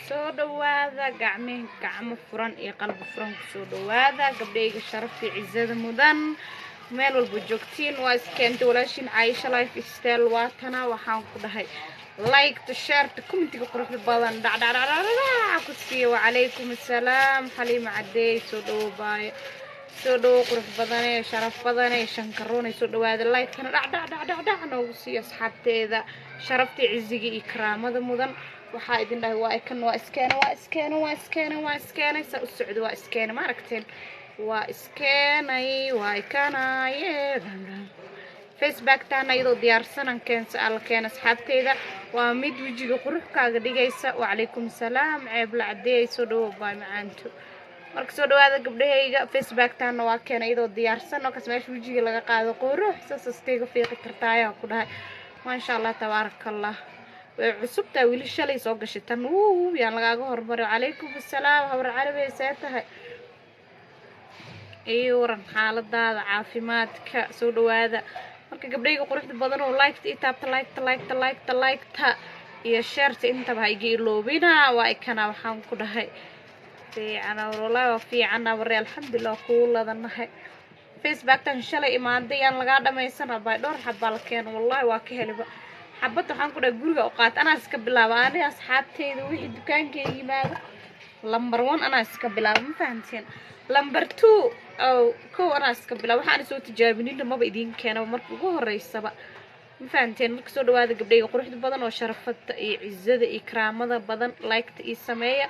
soo dhawaada gacmo furan iyo qalbi furan soo dhawaada gabdhayga sharafti ciizada mudan meel walba joogtiin waa iskeenta walaashin Aisha lifestyle waatana waxaan ku dhahay like to share to comment quruxda badan ku siiyo wa calaykum assalaam xaliima cadeey soo dhawaabay soo dhaw qurux badan ee sharaf badan ee shankaroon soo dhawaada like kana noogu siiyo asxaabteeda sharafti ciiziga iyo karaamada mudan waxaa idin dhahay waa kan waa iskeenay sa u socdo waa iskeenay ma aragteen waa iskeenay waa kanaaye Facebook taana iyadoo diyaarsan keensa alkeen asxaabteeda waa mid wajiga quruxkaaga dhigaysa wa calaykum salaam ceeb la cadeey soo dhawaabay macaanto marka soo dhawaada gabdhahayga Facebook taana waa keen iyadoo diyaarsan oo kasmeesh wajiga laga qaado qurux sasasteega fiiqi kartaayaa ku dhahay ma sha Allah tabarakallah cusubta wili shalay soo gashay tan yaan lagaaga hormaro calaykum assalaam hawr carabi saatahay waran xaaladaada caafimaadka soo dhawaada marka gabdhayga quruxda badan oo like iyo share intaba ha iga iloobina waa ikana waxaan ku dhahay fiicana walaalaha fiicana warri alxamdulillah kuuladanahay Facebook tan shalay imaanday aan laga dhameysana bay dhowr xabal keen wallahi waa ka heliba xabad waxaan ku dhahay guriga u qaat ana iska bilaabo ani asxaabteeda wixii dukaankayga yimaado number 1 ana iska bilaabo ma fahanteen number 2 ko ana iska bilaabo waxaan soo tijaabinin maba idin keeno markii ugu horeysaba ma fahanteen marka soo dhawaada gabdhayga quruxda badan oo sharafada iyo ciizada iyo karaamada badan like iyo sameeya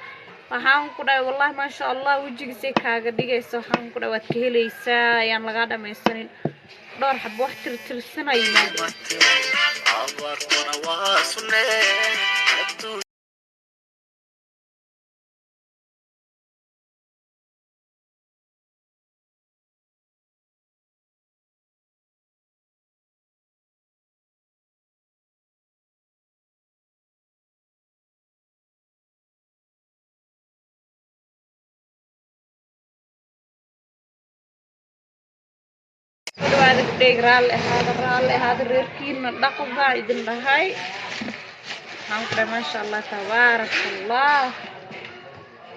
waxaan ku dhahay wallahi ma sha Allah wajigiisa kaaga dhigayso waxaan ku dhahay waad ka helaysaa ayaan laga dhameysanin dhowr xab wax tirtirsanay yimaado abartuna waa sunnee هذا الدجرال هذا الركين نقطة إذن لهاي هنقول ما شاء الله تبارك الله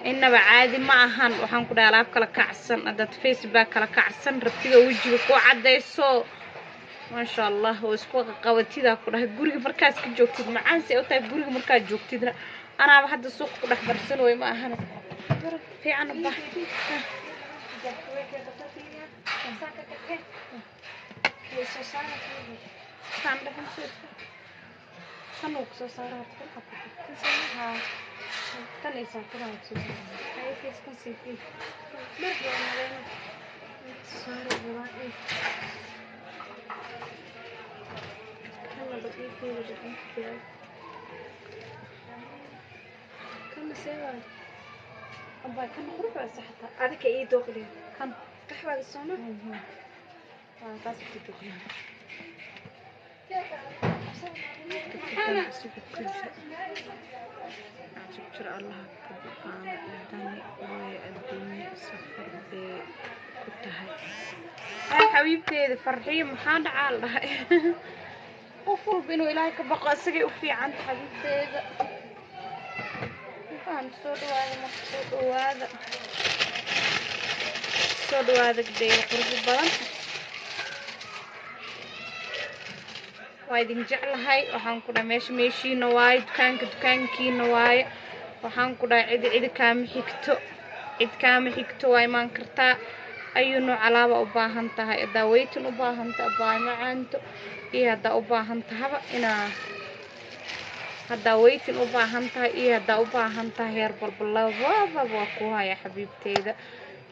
إنه بعادي معهن وهنقول على كلا كعسن أدت فيسبوك كلا كعسن ربتي وجهك وعديسو ما شاء الله واسكو قوتي ذا كله جورج مركز كجوكتي معانسي أو تاي جورج مركز جوكتي ذا أنا بحد السوق كله برسل وما هن في عنا بحث أبا كان خروج صحته هذا كأي دغلي كان قحوة الصومة بس بتدغلي شكر الله كبقى داني ويأدوني سفر بكتها هاي حبيبتي فرحية محاد عالله وفول بينو إلهي كبقى سقي وفي عند حبيبتي soo dhawaada gabdhayga quruxda badan waa idin jeclahay waxaan ku dhahay meeshiina waaye dukaankiina waaye waxaan ku dhahay cid kaama xigto waa imaan kartaa ayuu nooc alaaba u baahan tahay hadaa weytin u baahan tahay baa macaanto iyo hadaa u baahan tahaba inaa هذا ويتن أباهنتها إيه هذا أباهنتها هير بالله وابا يا حبيبتي ذا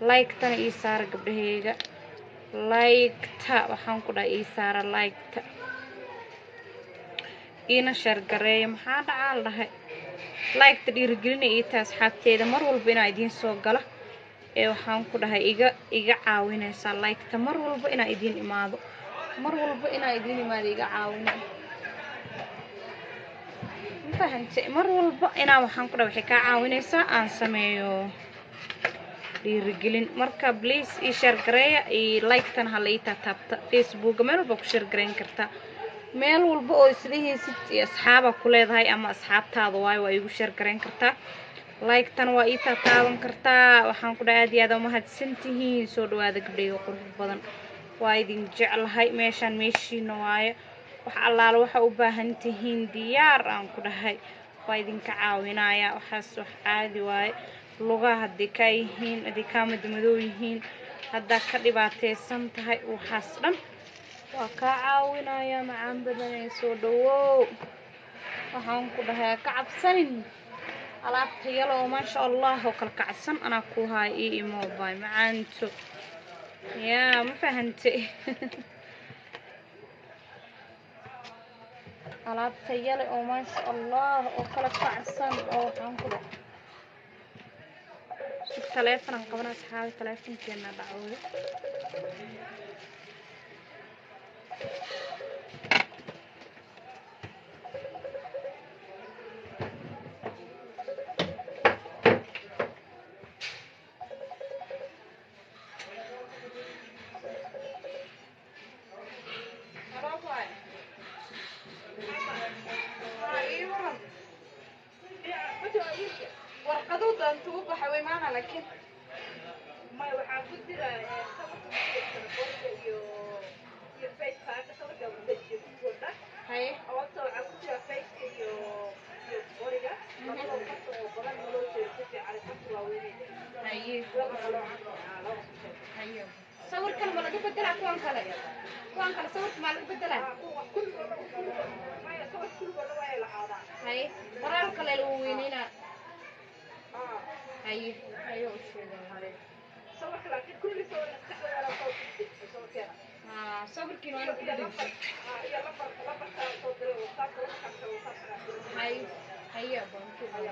لايك تنا إيسار قبلها لايك تا وحنقول إيسار لايك تا إينا شر قريم هذا عالله لايك تدير جريني إيتاس حبتي ذا مرول بين أيدين سوقله إيه وحنقول إيجا عاوينه صار لايك تا مرول بين أيدين إماده مرول بين أيدين إماده إيجا عاوينه فهمت مر والبا إنا waxaan ku dhaw waxay ka caawinaysaa aan sameeyo dhiirigelin marka please ii share gareeya ii like tan haleeyta taabta Facebook meel walba ku share gareyn kartaa meel walba oo isleeysid asxaaba ku leedahay ama asxaabtaada way igu share gareyn kartaa like tan waa ii taaban kartaa waxaan ku dhahay aad iyo aad u mahadsantihiin soo dhawaada gabdhayo qurux badan waa idin jeclahay meeshaan meeshiina waaye wax allaala waxa u baahan tihiin diyaar aan ku dhahay waa idinka caawinaya waxaas wax caadi waaye lugaha haddii ka yihiin haddii kaa madmadow yihiin haddaa ka dhibaataysan tahay waxaas dhan waa kaa caawinaya macaan badanee soo dhawow waxaan ku dhahay ka cabsanin alaabta yalo oo maasha allah oo kala kacsan anaa ku haay ii imoobay macaanto yaa ma fahantay alaabta yalo oo maasha allah oo kala kacsan oo waxaan ku dhahay telefoon qabana asxaabi telefoonkeena dhacooda warqaduudan tuu baxay maana laakiin ma waxa ku jira sababta iyo Facebook sababta wadajir ku wada hay awto waxa ku jira Facebook iyo boriga labada qofka oo badan loo jeedo si fiican xafla waa weynay hay sawirkan ma laga bedelaa kuwan kale sawirka ma laga bedelaa ma ya sawir kullu waa la hada hay qoraal kale loo weynayna هاي وشو هذا صورك لكن كل صور نستحوذ على صوت كذا صور كيلو أنا كده يلا صوت هاي يا بنتو هاي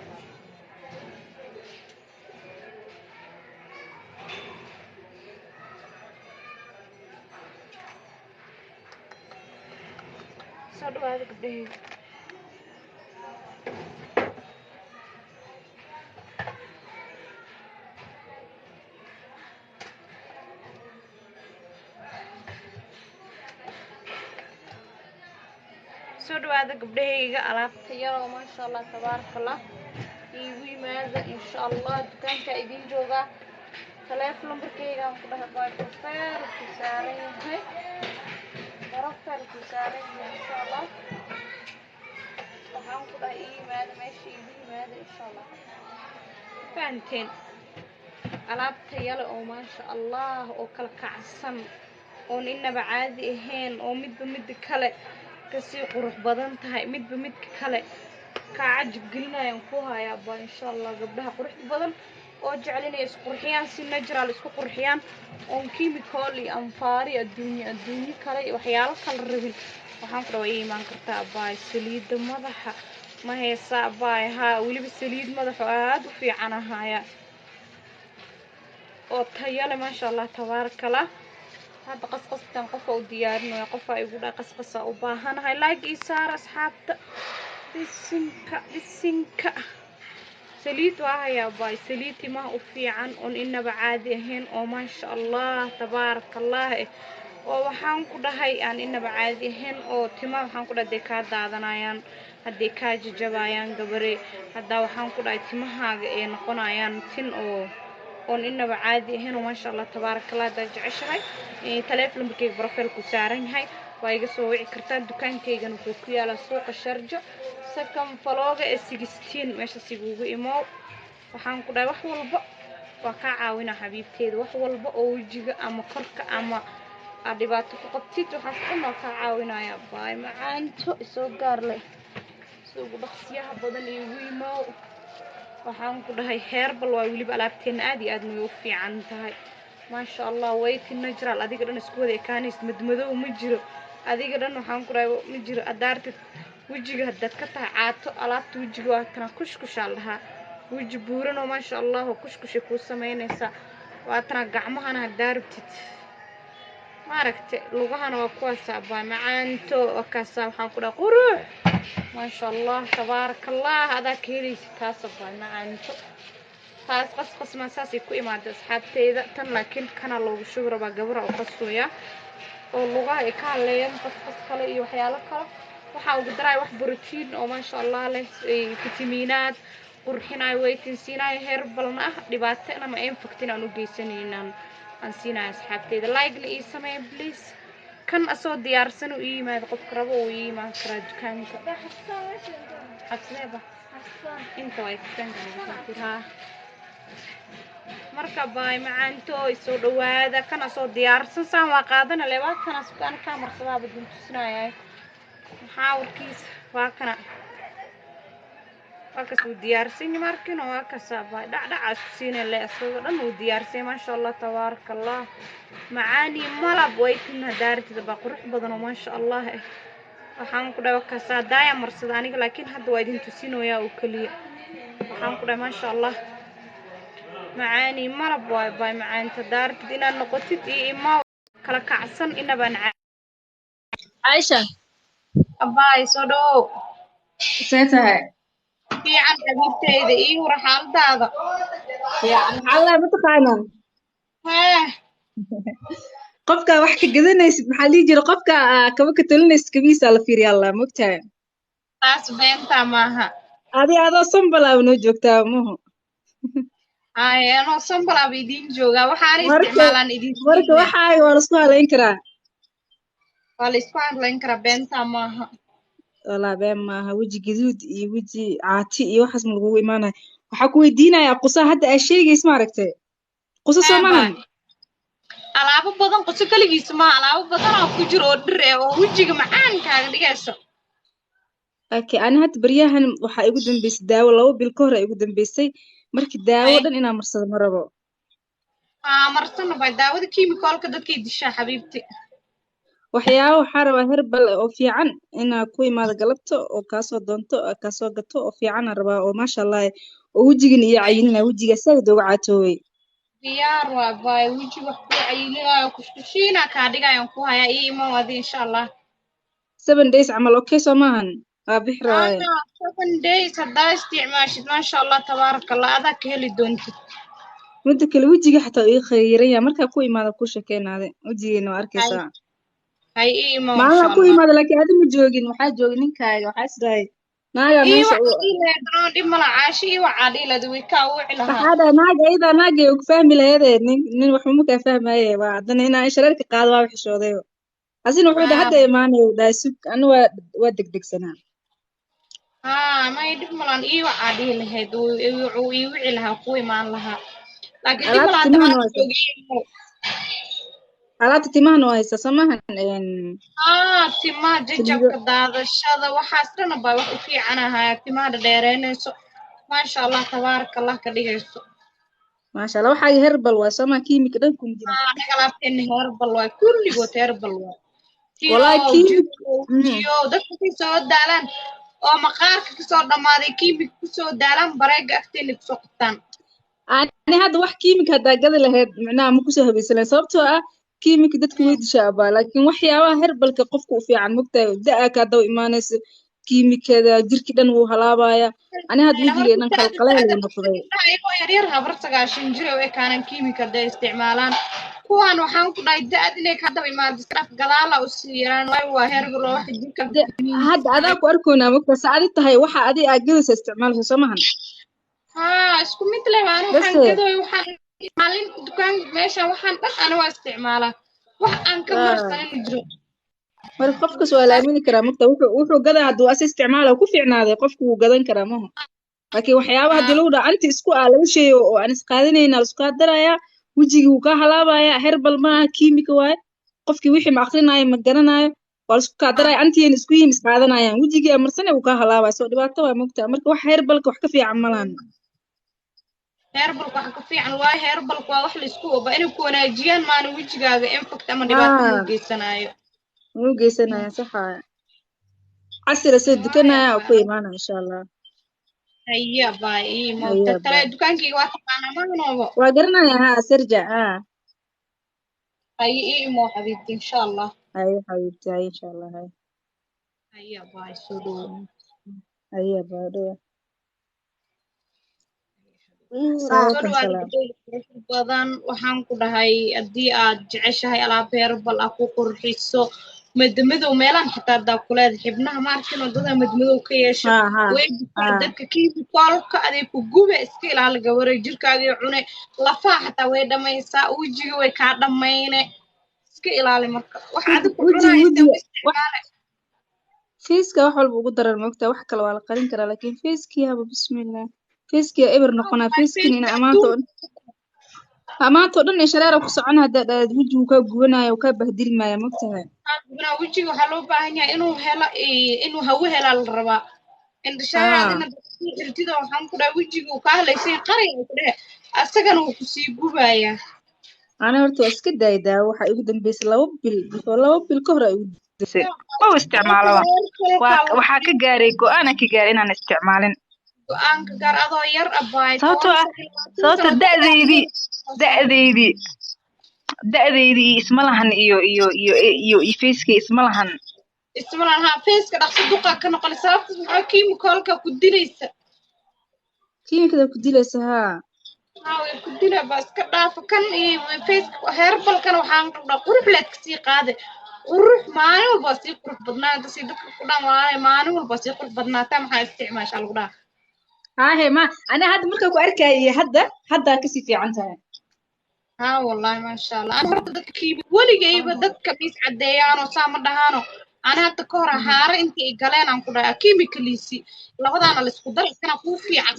صدق هذا كده soo dhawaada gabdhahayga alaabta yar ma sha Allah tabarakallah iigu yimaada insha Allah dukaanka idin jooga telefoon numberkayga aan ku dhahay waa profile ku saaran yahay insha Allah waxaan ku dhahay yimaada meesha iigu yimaada insha Allah faanteen alaabta yar oo ma sha Allah oo kala kacsan oo inaba caadi ahayn oo mid kale kasi qurux badan tahay midba midka kale ka cajib gelinayaan ku hayaa baa insha Allah gabdhaha qurux badan oo jecel is qurxiyaan si natural isku qurxiyaan oo chemical iyo anfaari adduunyo kale waxyaalo kala rabin waxaan ku dhawaayay iman kartaa baa saliid madaxa ma heesaa baa ha waliba saliid madaxa aad u fiican ahaya oo tayo leh ma sha Allah tabarakallah هذا قصقص تنقفه وديارنا يقفه يقول قصقصة وباهنا هاي لاقي صار أصحابته بالسنكة سليت وهاي باي سليتي ما أوفي عن إن بعادي هن وما شاء الله تبارك الله وحان كده هاي يعني إن بعادي هن أو تما وحان كده دكاد دادنايان هديكاج جبايان قبري هدا وحان كده تما هاي نقنايان تن أو إننا عادي هنا ما شاء الله تبارك الله درج عشرة تلف لهم بكيك بروفيل كسارين هاي ويقصوا وعي كرتان دكان كيجن وكوكي على سوق الشرجة سكن فلاقة السجستين ماشي سيجوجو إمام وحن كده وحول بق وكعاونا حبيبتي وحول بق وجيجا أما كرك أما عدبات فقطيت وحنا كعاونا يا باي معانتو سوق قارلي سوق بخسيها بدن يويمو waxaan ku dhahay herbal waa waliba alaabteen aad iyo aad u fiican tahay ma sha Allah way tin natural adiga dhan isku wada kaanis madmadow ma jiro adiga dhan waxaan ku dhahay ma jiro adaarta wajiga hadad ka tahay caato alaabta wajiga waa tan kushkusha laha waji buuran oo ma sha Allah kushkusha ku sameynaysa waa tan gacmahana hadaartid ma aragtay lugahana waa kuwaas baa macaanto wakaasa waxaan ku dhahay qurux ما شاء الله تبارك الله هذا كيري كاسب معانتو هاس قص ما ساسي كو إمادة أصحابتي إذا تن لكن كان لو شغل بقبره أو قصويا واللغة كان لين قص خلي وحيالك وحاول قدراي واحد بروتين أو ما شاء الله له فيتامينات qurxinayo way tinsiinayo herbalna ah dhibaatana ma infectin aan u geysanaynan aan siinayo asxaabteyda like-na ii samee please kan asoo diyaarsan u yimaado qofka rabo uu yimaan karaa dukaanka xabseeba inta way kasankaa marka baay macaanto soo dhawaada kana soo diyaarsan saan waa qaadana le waa kana sukaan ka marsadaa badin tusinaayay maxaa warkiisa waa kana waa ka soo diyaarsan markina waa ka saabay dhacdhacaas siinay le asoo dhan uu diyaarsay ma sha Allah tabarakallah macaani malab way tina daartida ba qurux badan oo ma sha Allah waxaan ku dhaw ka saadaya marsada aniga laakiin hadda waa idin tusinayaa oo kaliya waxaan ku dhaw ma sha Allah معاني مرب باي معاني تدارت دينا نقطت إيما كلا كعسن إنا بنع عايشة باي صدو سيتها في عن حبيبتي إذا إيه وراح على هذا يعني الله متقانا ها قفكا وحكي قدنيس محلي جرى قفكا كبك تلنيس كبيسة على فير يلا مكتاين تاس بنتا معها هذا صنبلا ونوجوكتا موه هاي أنا صنبلا بيدين جوجا وحاري مركا استعمالان إدين وحاي ورسوها لينكرا والإسبان لينكرا بنتا معها والله بين ما وجي جدود وجي عاتي وحس من الغوي مانا وحكوا يدينا يا قصة حتى الشيء اسمه ركتي قصة سماهم alaabo badan qoso kaligiis ma alaabo badan oo ku jiro dhir oo wajiga macaankaaga dhigayso okay أنا هاد برياهن وحا igu dambeysay daawo labo bil ka hor ay igu dambeysay markii daawo dhan inaan marsado ma rabo marsana bay daawada kiimikoolka dadkay dishaa xabiibti waxyaabo waxaa rabaa herbal oo fiican inaa ku imaado galabta oo kaasoo doonto kaasoo gato oo fiican aan rabaa oo maasha Allah oo wejigan iyo cayinina wejiga saad uga caatooway diyaar waa bay weji wax ku cayilinayo kuskushiina ka dhigayaan ku haya ii iman wadi insha Allah 7 days camal okay soo maahan waa bixi rabaaye 7 days hadaa isticmaashid ma sha Allah tabarakallah adaa ka heli doontid midda kale wejiga xataa ii khayiraya markaa ku imaado ku shakeenaade wejigeena waa arkaysaa hay ii iman maaha ku imaado laakiin adiga ma joogin waxaa joogin ninkaaga waxaa isdahay naaga meesha u dhib mala caashi iyo waxaa dhiilada way ka wici lahaa waxaa dhahay naaga iyada naaga ay ku fahmi lahaydee nin waxba ma kaa fahmaye waa haddana inaa shareerka qaado waa xishooday asina wuxuu dhahay hadda imaanayo dhahay sug anu waa degdegsanaa ما يدب ملان إيوة عادي لهيد ويوعي لها قوي ما لها لكن دب ملان تمان alaabta timahan waa haysa samahan timaha jajabka daadashada waxaasdhana baa wax u fiicanahay timaha dheereynayso maasha Allah tabaaraka Allah ka dhigayso maasha Allah waxa herbal waa sama kiimika dhan kun jira anaga laabteen herbal waa kulligood herbal waa wallahi kiimik dadka soo daalan oo maqaarka ka soo dhamaaday kiimik ku soo daalan bareega agteena ku soo qabtaan ani hadda wax kiimik hada gada lahayd macnaha ma ku soo habeysanayn sababtoo ah kiimika dadku way dishaabaa laakiin waxyaabaha herbalka qofku u fiican mogtahay da'a ka daw imaanayso kiimikada jirki dhan wuu halaabaya ani had wajigay dhan qalqaleel uu noqday yaryar habar 9 jir oo kaanan kiimikada isticmaalaan kuwan waxaan ku dhahay da'ad inay ka daw imaado iskaf gadaala u siiraan waa herbal oo wax jirka hadda adaa ku arkoona mogtahay saadi tahay waxa adii aad gadaysa isticmaalayso samahan isku mid leh waan waxaan gaday waxaan maalin dukaan meesha waxaan dhan ana waa isticmaalaa wax aan ka marsan jiro mar qofkas waa la aamini karaa mogta wuxuu gadaa hadduu as isticmaalo ku fiicnaaday qofku wuu gadan karaa maaha laakiin waxyaabaha haddii lagu dhaca anti isku laga sheeyo oo aan isqaadanayna la isku darayaa wejigii wuu ka halaabayaa herbal maaha kiimika waaye qofkii wixii ma aqrinaayo ma garanaayo waa la isku kaa daraya antiyan isku yihiin isqaadanayaan wejigii amarsane wuu ka halaabaya soo dhibaato waa mogta marka wax herbalka wax ka fiican malahan herbal waxa ka fiican waa herbal waa wax la isku oba inay ku wanaajiyaan maana wajigaaga infect ama dhibaato u geysanayo sax casira soo dukanaya oo ku imaana insha Allah haya baa ma tara dukaankii waa taqaana ma noobo waa garanaya ha sarja haya mo xabiibti insha Allah haya xabiibti haya insha Allah haya baa soo dhow haya baa dhow badan waxaan ku dhahay haddii aad jeceshahay alaab herbal ah ku qurxiso madmadow meelaan xitaa daa kuleeda xibnaha ma arkin wadada madmadow ka yeesho ها ها way jirtaa ها dadka kiimikoolka aday ku gube iska ilaali gabaray jirkaagii cune lafaha xataa way dhamaysaa wejiga way kaa dhamayne iska ilaali marka wax adig ku وجهي cunaysa وجهي u isticmaale فيسكا wax walba ugu daran moogtaa wax kale waa la qarin karaa laakiin feeskiyaaba bismillah feeskiya eber noqonaa feeskin ina amaanto dhan ee shareera ku socon haddaa dhaad wejigu kaa gubanayo kaa bahdilmaya moogtahay wejiga waxaa loo baahan yahay inuu helo inuu hawo helaa la rabaa indhashareadina irtida waxaan ku dhaha wejiga uu kaa halaysay qarin ku dhehe asagana wuu kusii gubayaa ana horta waa iska daaydaa waxaa igu dambeysay 2 bil before 2 bil ka hor ay igu dambeysay oo isticmaalaba waxaa ka gaaray go'aan ka gaaray inaan isticmaalin go'aanka gaar adoo yar abaay sababta da'deydii isma lahan iyo facekii isma lahan ha faceka dhaqso duqaa ka noqon sababta maxaa kiimikoolka ku dilaysa kiimikada ku dilaysa haa way ku dila baa iska dhaafa kan iyo faceka heerbalkan waxaan qabnaa qurux leed kasii qaade qurux maalin walba sii qurux badnaata si dadka ku dhan walaalay maalin walba sii qurux badnaata maxaa isticmaashaa lagu dhaha هاي ما أنا هذا مركب أركي هذا كسي في عنها ها والله ما شاء الله أنا هرت دك كيب ولي جايبة دك كميس عديانو سامر دهانو أنا هاد كورة هارة أنت إجلين عن كورة كيمي كليسي لو أنا الإسكودر كان كوفي عن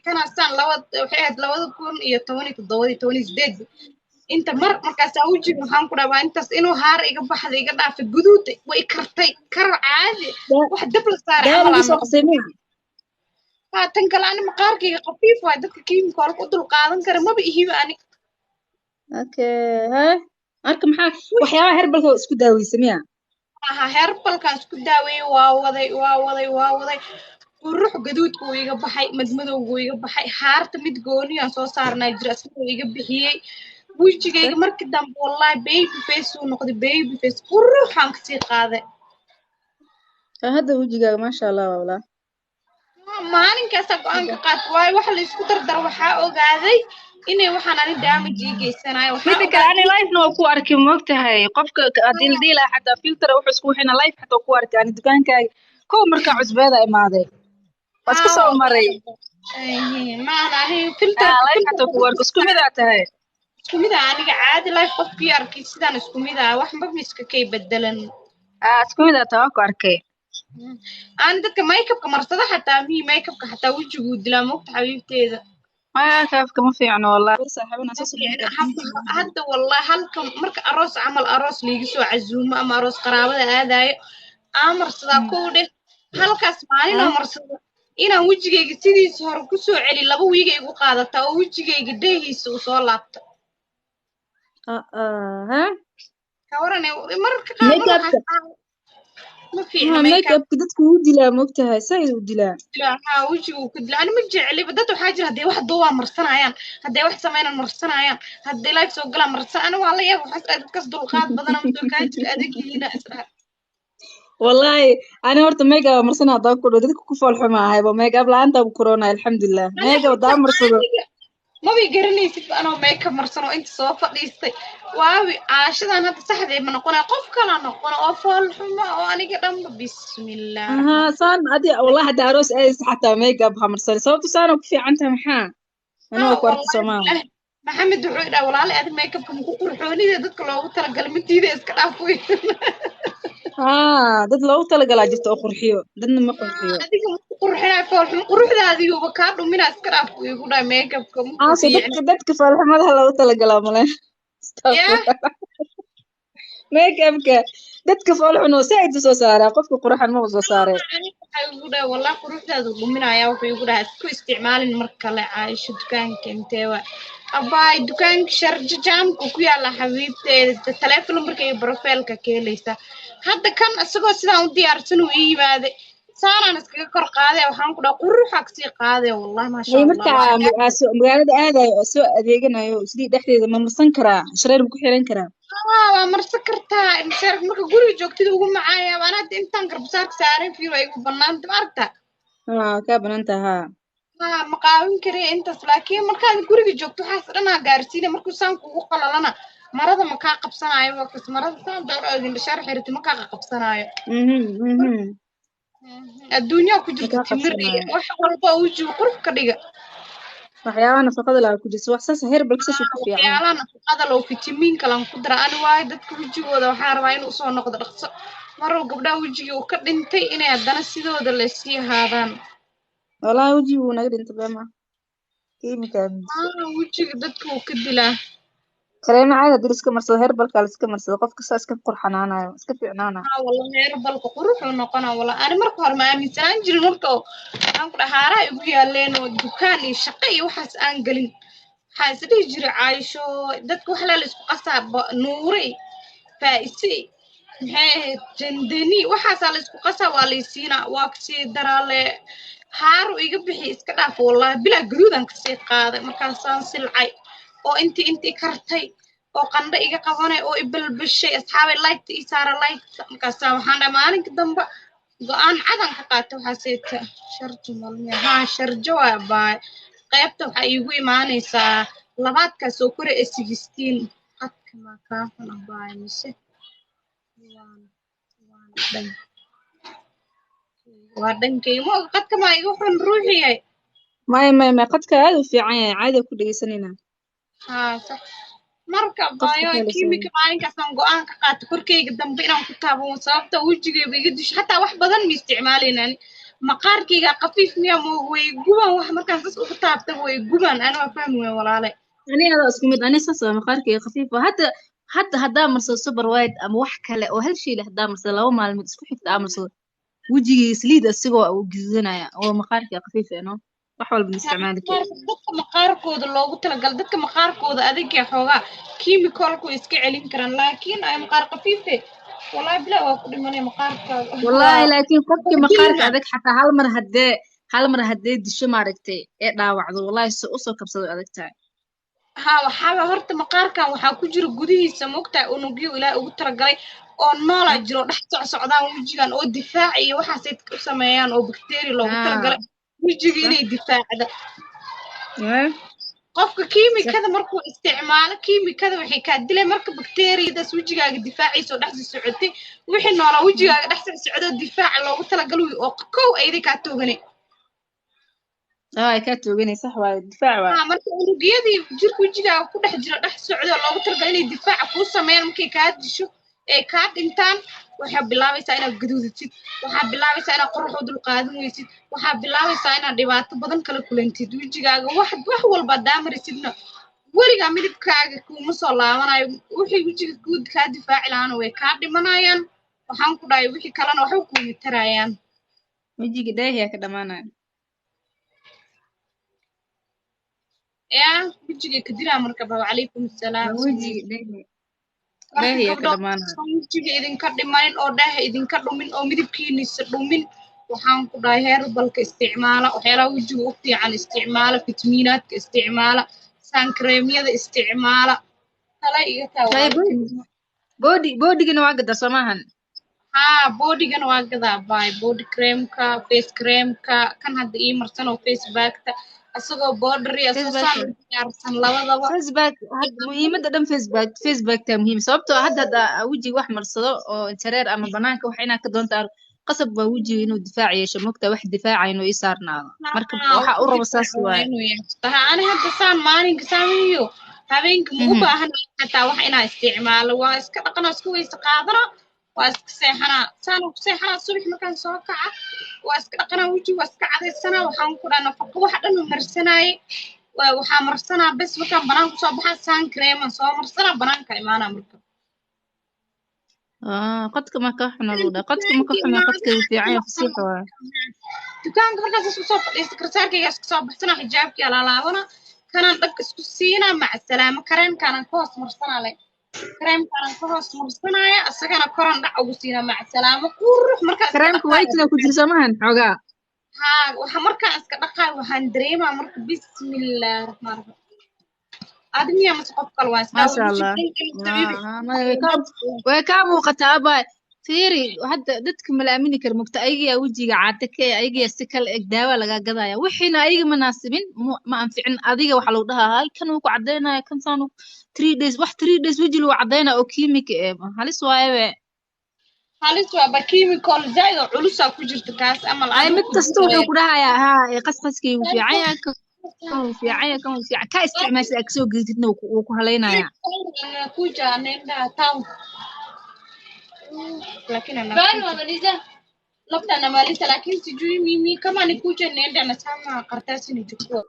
كان سان لو حيد لو تكون يتوني تدوري زديد أنت مركز أوجي مهان كورة وأنت إنه هار إجا حد إجا في الجدود وإكرتي كر عادي واحد دبل صار tan kale ani maqaarkayga khafiif waay dadka kiimikoolka u dulqaadan kara maba ihiba ani okay ha marka maxaa waxyaabaha herbalka isku daaweysa miya aha herbalkan isku daaweeyay waa waday qurux gaduudka uu iga baxay madmadowga uu iga baxay haarta mid gooniyaan soo saarnaa jira asagoo iga bixiyey wejigayga markii dambe wallahi baby face uu noqday baby face quruxaan kasii qaaday hadda wejigaaga maasha allah wallah maalinkaasa go'aanka qaat waayo waxa la isku dardar waxaa ogaaday inay waxaan ani damage ii geysanayo midda kale ani life-na waa ku arki moogtahay qofka dildiila xataa filter wuxuu isku wixina life xataa ku arki ani dukaankaaga kow markaa cusbeeda imaaday waa iska soo maray maana ani filter life xataa ku arki isku mid aa tahay isku mid ah aniga caadi life qofkii arkay sidaan isku mid ah wax ma miska kay bedelan isku mid aa tahay ku arkay أنا دتك مايكب كمرصدة حتى مي مايكب حتى وجهه ودلا موقت حبيبتي ذا ما كيف ما في يعني والله حتى والله هلكم مرك أروس عمل أروس لي يسوع عزومة أما أروس قرابة هذا أمر صدا كوده هلك أسمعني لا مرصدة إنا وجهي سيدي صار كسوع علي لبو ويجي وقاعدة تا وجهي قديه يسوع صلابت ها كورني مرك ميك اب dadku uu dilaa moogtahay say uu dilaa لا وجهه كدلا أنا متجعلي بدأت حاجة هدي واحد ضوء مرسنايان هدي واحد سمينا مرسنايان هدي لايف سو قلا مرسن أنا والله يا أبو حسن كسر الخاط بدنا متوقعت أديك هنا أسرع والله أنا ورت ميك اب مرسنا ضاق كله dadku ku fool xumaa hayba ميك اب laanta corona alxamdulillah ميك اب daa marsado ما بيقرنيsid anoo makeup marsano inta soo fadhiistay waawi caashadan hadda saxdee ma noqona qof kala noqona oo fool xumo oo aniga dhanba bismillah aha saan adi wallahi hada aroos ay xataa makeup ha marsan sababtu saan ku fiican tahay maxaa anoo ku arko Soomaa maxamed wuxuu idhaa walaal aad makeup ku qurxoonida dadka loogu talagalay midiida iska dhaafay dad loogu talagalay jirto oo qurxiyo dadna ma qurxiyo adiga qurxinaa fool xumo quruxdaadii uba ka dhuminaa iska dhaafay ugu dhaa makeup-ka dadka fool xumada loogu talagalay male makeup-ka dadka fool xumo said soo saaraa qofka qurxan ma soo saaray ugu dhaa wallahi quruxdaadu dhuminaya wuxuu ugu dhaa isku isticmaalin marka la caayisho dukaanka intee waa abaay dukaanka sharja jaamka ku yaala xabiibteeda telefoon numberka iyo profile-ka keeleysa hadda kan asagoo sidaan u diyaarsan uu ii yimaaday saaraan iskaga kor qaaday waxaan ku dhahay quruxa kasii qaaday wallahi ma sha Allah marka magaalada aadayo oo soo adeeganayo sidii dhexdeeda ma marsan karaa shareer ku xiran karaa waa marsan kartaa inshaar marka guriga joogtida ugu macaaya waan hadda intaan garbasaarka saaran fiiro ay ugu banaanta ma aragtaa ka banaanta ma qaawin kariya intaas laakiin markaad guriga joogto waxaas dhanaa gaarsiina markuu saan kugu qalalana marada ma kaa qabsanaayo wakas marada saan door idin dhashaar xirti ma kaa qabsanaayo adduunyaa ku ma jirta kaa timir iyo qabsanaayo wax walba wejiga qurux ka dhiga waxyaabaha nafaqada laa ku jirta wax saas herbalka saas uu ku fiican yahay waxyaalaha nafaqada loo fitamiin kalan ku dara ani waayo dadka wejigooda waxaa rabaa inuu soo noqdo dhaqso marow gabdhaha wejigii uu ka dhintay inay haddana sidooda laysii ahaadaan walahi wejiga wuu naga dhintay beema kiimikaa wejiga dadka wuu ka dilaa kareema caadi hadii liska marsado herbalka la iska marsado qofka saa iska qurxanaanayo iska fiicnaanayo والله heerbalka quruxuu noqonaa wala ani marka hore ma aaminsanaan jirin marka waxaan ku dhahaa haaraha igu yaaleen oo dukaan iyo shaqo iyo waxaas aan gelin waxaa is dhihi jiray caayisho dadka wax la isku qasaa nuure faa'ise maxay ahayd jandani waxaasaa la isku qasaa waa laysiinaa waa kasii daraale haaru iga bixi iska dhaaf wallahi bilaa gaduudan kasii qaaday markaasaan silcay oo intii kartay oo qandho iga qabanay oo ibalbashay asxaabay like ii saara like markaasaa waxaan dhahay maalinka dambe go'aan cadan ka qaatay waxaa seeta sharjo malmiya haa sharjo waa baay qaybta waxaa iigu imaanaysaa labaadkaas oo kore ee 16 qadka maa kaafan abaay mise waa dhankay ma og qadka maa iga xun ruuxiyay maya qadka aad u fiican yahay caadi ku dhageysanayna haa sax marka qofka baayo kale kiimika maalinkaasaan go'aan ka qaatay korkayga dambe inaan ku taabo sababta wejigayba iga disho xataa wax badan ma isticmaalaynan maqaarkayga khafiif miya ma way guban wax markaan sas ugu taabta way guban ana waa fahmi waay walaale ani ada isku mid ani saas waa maqaarkayga khafiif ah hadda haddaa marsado super white ama wax kale oo hal shay leh haddaa marsado 2 maalmood isku xigta aa marsado wejigii saliid asigoo uu gaduudanaya oo maqaarkayga khafiif ah no wax walba ma isticmaali karo dadka maqaarkooda loogu talagalay dadka maqaarkooda adiga xoogaa kiimikolku iska celin karaan laakiin ay maqaar khafiife wallahi bilaa waa ku dhimanay maqaarkaaga wallahi laakiin qofkii maqaarka adag xataa hal mar haddee disho maaragtay ee dhaawacdo wallahi usoo kabsado adag tahay ها waxaa horta maqaarkan waxaa ku jira gudihiisa moogtaa unugyo ilaa ugu talagalay oo noola jiro dhex socdaan wejigan oo difaac iyo waxaas ay u sameeyaan oo bacteria loogu talagalay wejiga inay difaacdo qofka kiimikada markuu isticmaalo kiimikada waxay ka dilay marka bacteriadaas wejigaaga difaacayso dhex socotay wixii noola wejigaaga dhex socdo difaac loogu talagalay oo kow ayday ka tooganay ay ka tooganay sax waay difaac waay marka unugyadii jirka wejigaaga ku dhex jiro dhex socdo loogu talagalay inay difaac ku sameeyaan markay ka disho ee ka dhintaan waxaa bilaabaysaa inaad gaduudatid waxaa bilaabaysaa inaad qorrax u dul qaadan weysid waxaa bilaabaysaa inaad dhibaato badan kala kulantid wejigaaga wax walba daamarisidna weligaa midabkaaga kuma soo laabanayo wixii wejiga guud kaa difaaci lahaana way kaa dhimanayaan waxaan ku dhahay wixii kalena waxay kuuma tarayaan wejiga daahiyaa ka dhamaanaya yaa wejiga ka dilaa marka baba calaykum assalaam wejiga daahiyaa ka dhamaanaya wejiga idinka dhimanin oo daaha idinka dhumin oo midabkiinisa dhumin waxaan ku dhahay heerbalka isticmaala waxyaalaha wejiga u fiican isticmaala fitamiinaadka isticmaala sankreemyada isticmaala kala iga taa bodigana waa gadaa soo maahan haa bodigana waa gadaa baay body creamka face creamka kan hadda ii marsan oo face backta asagoo border iyo asagoo saan u diyaarsan labadaba facebook muhiimada dhan facebook taa muhiim sababtoo hadda wejiga wax marsado oo jareer ama banaanka wax inaad ka doontaa qasab baa wejiga inuu difaac yeesho mogtaa wax difaaca inuu ii saarnaado marka waxa u rabo saas waaye ani hadda saan maalinka saamiyo habeenka ma u baahan xataa wax inaa isticmaalo waa iska dhaqanaa iska weyse qaadana waa iska seexanaa saan ku seexanaa subax markaan soo kaca waa iska dhaqanaa wejiga waa iska cadaysanaa waxaan ku dhaha nafaqo waxa dhan u marsanaaye waxaa marsanaa bes markaan banaanka soo baxaa saan creema soo marsanaa banaanka imaanaa marka qadka ma ka xuna luuda qadka ma ka xuna qadka fiican fasiix waa dukaanka markaas isku soo fadhiista karsaarkayga isku soo baxsanaa xijaabkii alaalaabana kanaan dhag isku siinaa maca salaamo kareemkaanan ka hoos marsanaa le kareemkaanan ka hoos marsanaya asagana koran dhac ugu siinaa maca salaamo qurux markaas kareemka whitena ku jirta maahan xoogaa haa waxa markaan iska dhaqaay waxaan dareemaa marka bismillaah raxmaan raxiim admiya mas qof kale waa maasha allah way ka muuqataa abay fiiri hadda dadka malaamini kara mugta ayaga wajiga caatake ayaga si kale eg daawa laga gadaya wixiina ayaga manaasibin ma anficin adiga waxa lagu dhahaa hay kan uu ku cadeynaya kan saanu 3 days wax 3 days waji lagu cadeynaya oo kiimik halis waaye halis waa ba chemical zaid oo culus ku jirta kaas ama ay mid kasta wuxuu ku dhahayaa ha qasqaskii uu fiican yahay kan uu fiican yahay kan uu fiican ka isticmaashay aad soo geedidna uu ku haleynaya ku jaanenda town lakini anamaliza labda anamaliza lakini sijui mimi kama nikuja niende anasema karatasi nichukue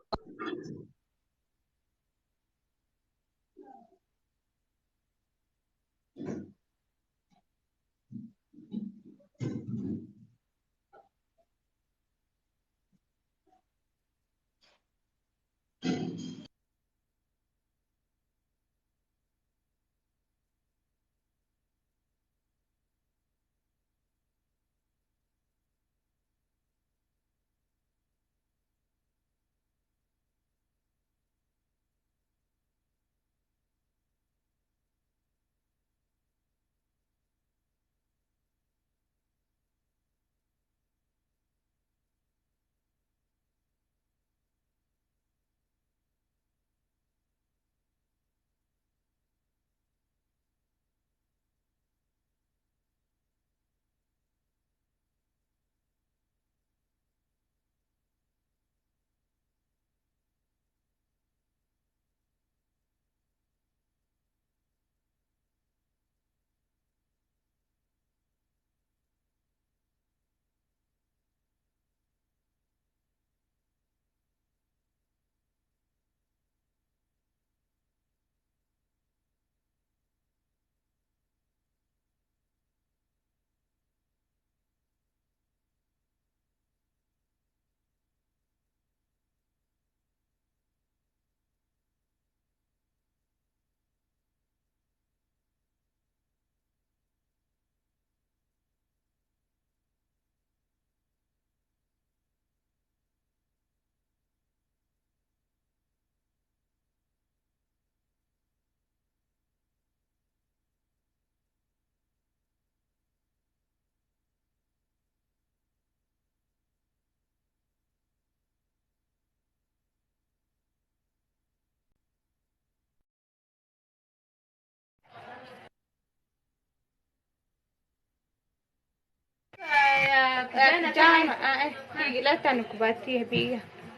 لا تنكباتيه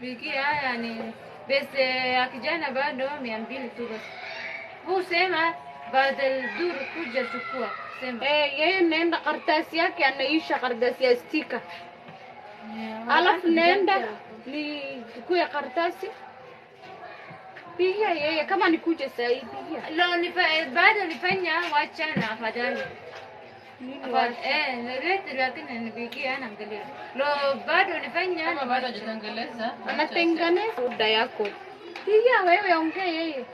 بيجي يعني بس kijana bado 200 tu basi huu sema baada الدور kuja chukua sema yeye nenda karatasi yake anaisha karatasi ya stika alafu nenda ni chukue karatasi pia yeye kama nikuja saidia leo baada nifanya wachana afadhali نريت لكن بيجي أنا مقلي لو بعد نفني أنا بعد جتنجلسها أنا تنجنس ودا yako pia wewe ongea yeye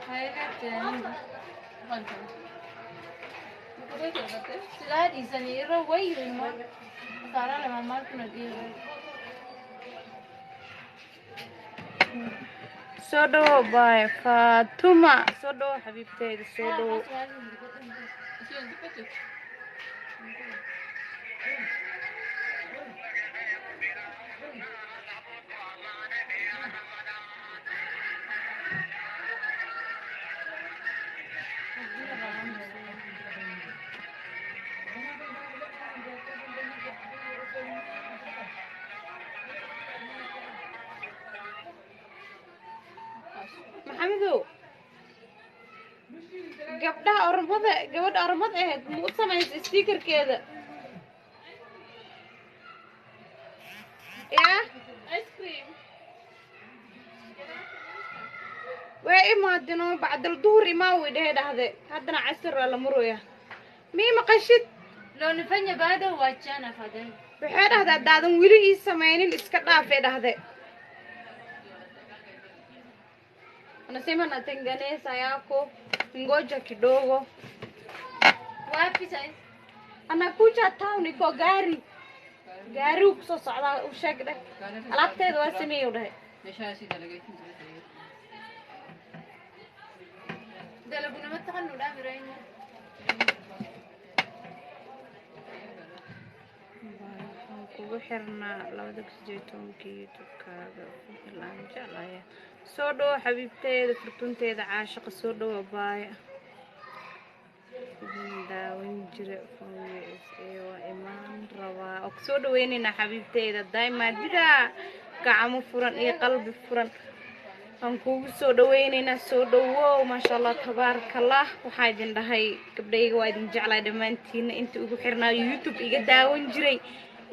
siladi saniro wewe ma tara la mama tunadia sodo by Fatuma sodo حبيبتي sodo محمدو gabdhaha ormada gabadha ormad ahayd ma u samaysay stikerkeeda ya ice cream way imaadino bacdal duhur imaa way dhahde haddana casir la maroya mii maqashid loo nifanya baada waajana fadal waxay dhahdaa daadan wili ii samaynin iska dhaafay dhahde anasema natengeneza yako ngoja kidogo wapi sasa anakuja town iko gari uu kusoo socdaa u sheegde alaabteeda waa sameeyo dhahay meeshaasi dalagaytin dalaguna ma taqaanu dhamirayna igu xirnaa 2018 youtube-kaaga ilaan jeclaya soo dhowo xabiibteeda furtunteeda caashaqa soo dhowo baaya daawan jira waa imaan rabaa oo soo dhaweynaynaa xabiibteeda daa'imaadida gacmo furan iyo qalbi furan aan kugu soo dhaweynaynaa soo dhawow maasha allah tabaarakallah waxaa idin dhahay gabdhayga waa idin jeclay dhammaantiina inta ugu xirnaa youtube iga daawan jiray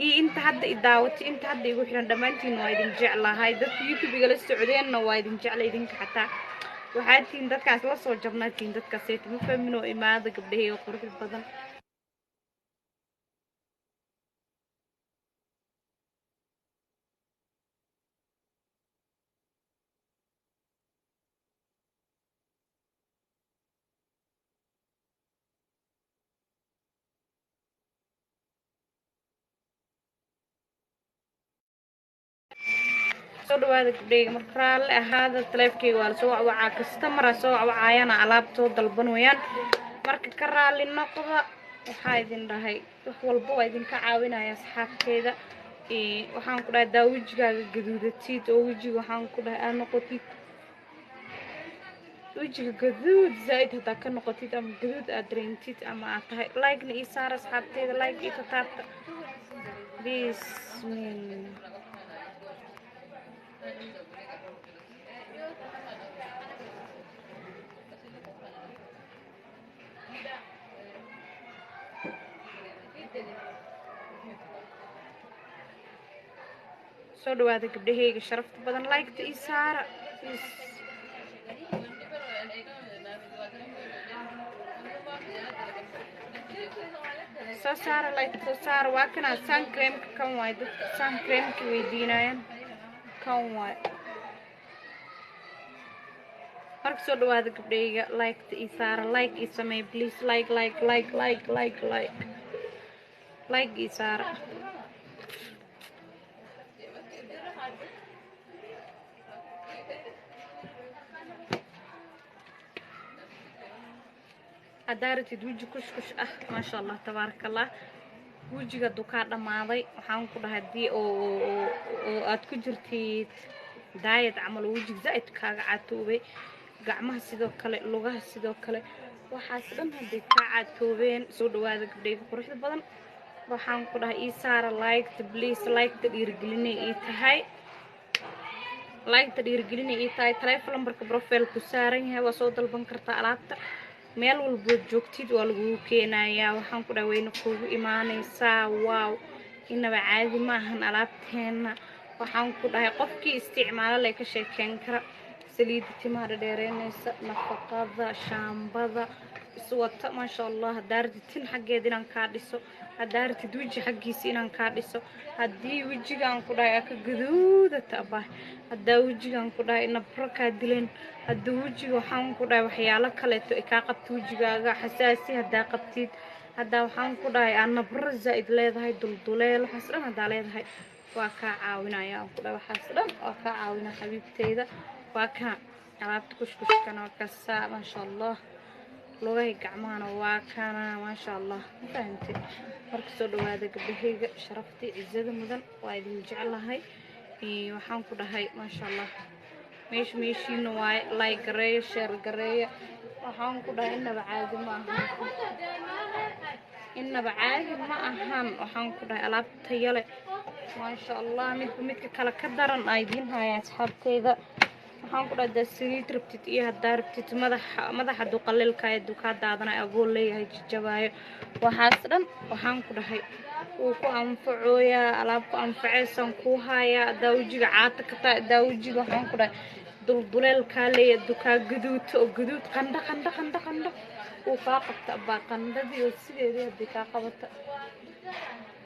iyo inta hadda i daawatay inta hadda igu xiran dhammaantiina waa idin jeclahay dadka youtube igala socdeenna waa idin jeclay idinka xataa waxaad tihiin dadkaas la soo jabnaatiin dadkaasayta ma fahmin oo imaada gabdhahayga qurux badan soo dhawaada gabdhayga marka raalle ahaada taleefkayga waa lasoo wacwacaa kastamara soo wacwacaayana alaabtoo dalban wayaan marka ka raalli noqda waxaa idin dhahay wax walba waa idinka caawinaya asxaabteeda waxaan ku dhahay daa wejigaaga gaduudatid oo wejiga waxaan ku dhahay aad noqotid wejiga gaduud zaa'id haddaa ka noqotid ama gaduud aad dareentid ama aad tahay like-na ii saar asxaabteeda like ii tataabta bismillah soo dhawaada gabdhahayga sharafta badan like-ta ii saara soo saara like soo saara waa kanaa sun creamka kan waay dadka sun creamka weydiinayaan kan waay marka soo dhawaada gabdhayga like-ta ii saara like ii sameey please like ii saara hadaaratid weji kushkush ah maasha allah tabaarakallah wejiga dukaa dhammaaday waxaan ku dhahay haddii oo aad ku jirtid daayad camal oo wejiga zaa'id kaaga caatoobay gacmaha sidoo kale lugaha sidoo kale waxaas dhan hadday kaa caatoobeen soo dhawaada gabdhayga quruxda badan waxaan ku dhahay ii saara like-ta please like-ta dhiirigelinay ii tahay like-ta dhiirigelinay ii tahay taleefon lambarka profile ku saaran yahay waa soo dalban kartaa alaabta meel walbood joogtid waa lagugu keenayaa waxaan ku dhahay wayna kuugu imaanaysaa waaw inaba caadi ma ahan alaabteena waxaan ku dhahay qofkii isticmaalo lay ka sheekeyn kara saliidda timaha dhadheereynaysa nafaqada shaambada iswata maasha allah haddaa ratid tin xaggeed inaan kaa dhiso haddaa ratid weji xaggiisa inaan kaa dhiso haddii wejigaan ku dhahay aa ka gaduudata abah haddaa wejigaan ku dhahay nabro kaa dileen haddii wejiga waxaan ku dhahay waxyaalo kaleeto ay kaa qabto wejigaaga xasaasi haddaa qabtid haddaa waxaan ku dhahay aa nabro zaa'id leedahay dulduleel waxaas dhan haddaa leedahay waa kaa caawinaya aan ku dhahay waxaas dhan waa kaa caawina xabiibteyda waa kaa alaabta kushkushkana waa kasaa maasha allah lugahay gacmahana waa kana maasha allah ma fahantay marka soo dhawaada gabdhahayga sharaftii cizada mudan waa idin jeclahay waxaan ku dhahay maasha allah meeshiina waa like gareeyo share gareeyo waxaan ku dhahay inaba caadi ma ahan waxaan ku dhahay alaab tayo leh maasha allah midka kale ka daran aa idiin haya asxaabteyda waxaan ku dhahay saliid rabtid iyo haddaa rabtid madaxa duqalilka ee dukaa daadana agool leeyahay jijabaayo waxaas dhan waxaan ku dhahay wuu ku anfacooyaa alaab ku anfacaysan kuu hayaa haddaa wejiga caata ka tahay haddaa wejiga waxaan ku dhahay dulduleelkaa leeyahay dukaa gaduudta oo gaduud qandho wuu kaa qabta baa qandhadii oo sideedii haddii kaa qabata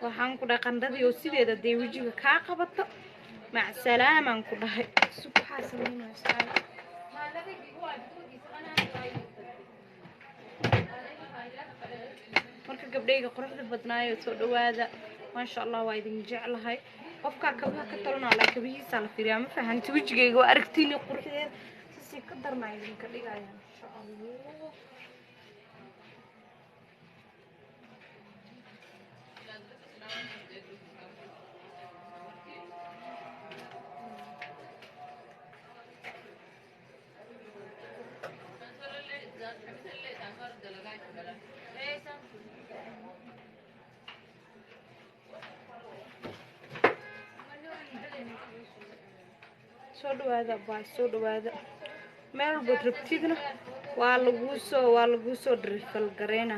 waxaan ku dhahay qandhadii oo sideeda haddii wejiga kaa qabata مع السلامة نكون هاي سبحان الله marka gabdhayga quruxda badnaayo soo dhawaada ma sha Allah waa idin jeclahay qofka kabaha ka talana la kabihiisa la fiiriyaa ma fahanti wajigayga waa aragtiin quruxdeed si ka darnaa idin ka dhigaya insha Allah soo dhawaada baa soo dhawaada meel walba rabtidna waa lagu soo drifal gareena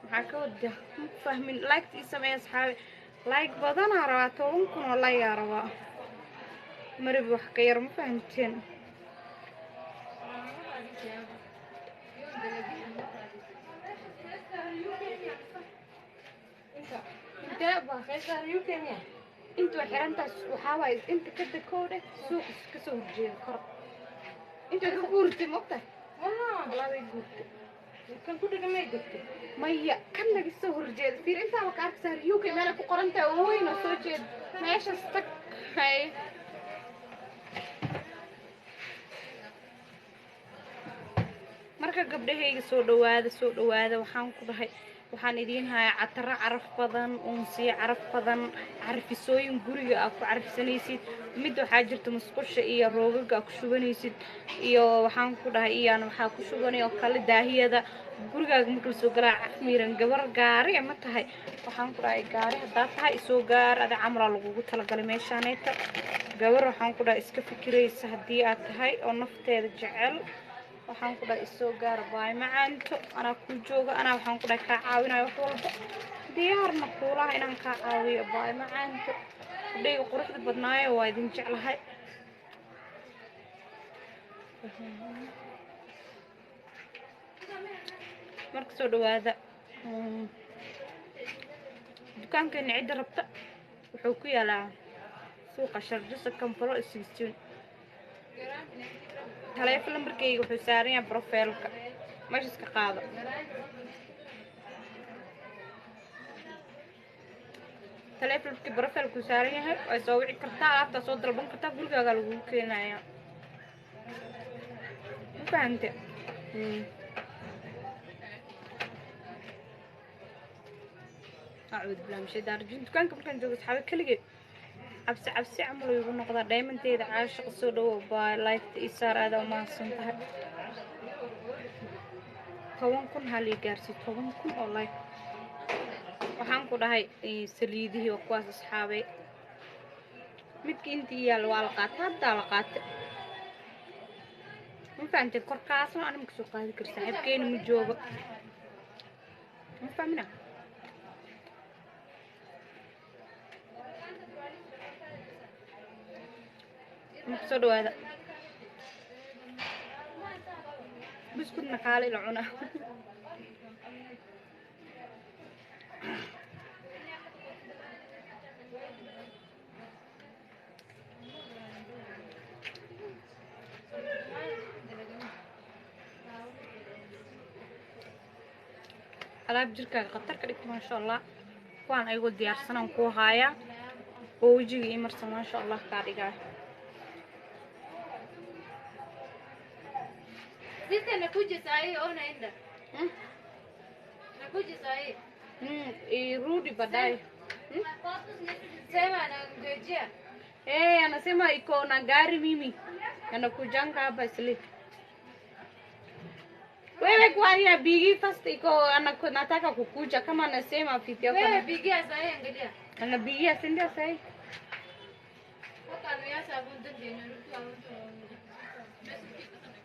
maxaa ka wada ma fahmin like ii samee asxaabi like badanaa rabaa 10 kun oo like aa rabaa marib wax ka yar ma fahamteen انت وحيرانتا وحاواي انت كده كوده سوق كسو horjeeda kor inta ka guurtay maqta والله way guurtay kan ku dhagamay gurtay maya kan laga soo horjeeda fiir inta wax ka arkay UK meel ku qoranta oo weyn oo soo jeed meesha stag hay marka gabdhahayga soo dhawaada waxaan ku dhahay waxaan idin hayaa catara caraf badan uunsi caraf badan carfisooyin guriga aad ku carfisanaysid mid waxaa jirta musqusha iyo roogaga ku shubanaysid iyo waxaan ku dhahay iyana waxa ku shubanay oo kala daahiyada gurigaaga marka soo galaa cafmiran gabar gaari ma tahay waxaan ku dhahay gaari hadaa tahay soo gaar ada camra lagu talagalay meeshaanayta gabar waxaan ku dhahay iska fikiraysa hadii aad tahay oo nafteeda jecel waxaan ku dhahay soo gaar baay macaanto ana ku jooga ana waxaan ku dhahay ka caawinayo wax walba diyaarna kuulaha inaan ka caawiyo baay macaanto dhayga quruxda badnaayo waa idin jeclahay marka soo dhawaada dukaankan cid rabta wuxuu ku yaalaa suuqa Sharjisa Kampalo Isjiin taleefan lambarkayga wuxuu saaran yahay profile-ka meesha ka qaado taleefanka profile-ku saaran yahay way soo wici kartaa alaabta soo dalban kartaa gurigaaga lagu keenayaa ma fahante أعوذ بالله من الشيطان الرجيم كان جوز حاجة كلجي عبس عملوا يقولون نقدر دائما تيجي عاشق السودو بالايت إثار هذا وما صنتها كون كن هالي جارسي كون كن والله waxaan ku dhahay saliidii oo kuwaas asxaabay midkii intii yaal waa la qaataa hadda la qaatay ma fahamtay korkaasna aan ma soo qaadi kar saaxiibkeena ma joogo ma fahmina ma soo dhawaada biskudna qaali la cunaa alaab jirkaaga khatar ka dhigta maasha allah waan ayagoo diyaarsanaan ku haaya oo wajiga ii marsan maasha allah kaa dhigaa Sisi nakuja saa hii au naenda? Nakuja saa hii. Irudi baadaye. Sema anangojea. Anasema iko na gari mimi. Anakujanga hapa Isli. Wewe kwa hiyo bigi first iko nataka kukuja kama anasema fiti yako. Wewe bigia saa hii angalia. Anabigia si ndio sasa? Wakaniacha hapo ndio nirudi hapo.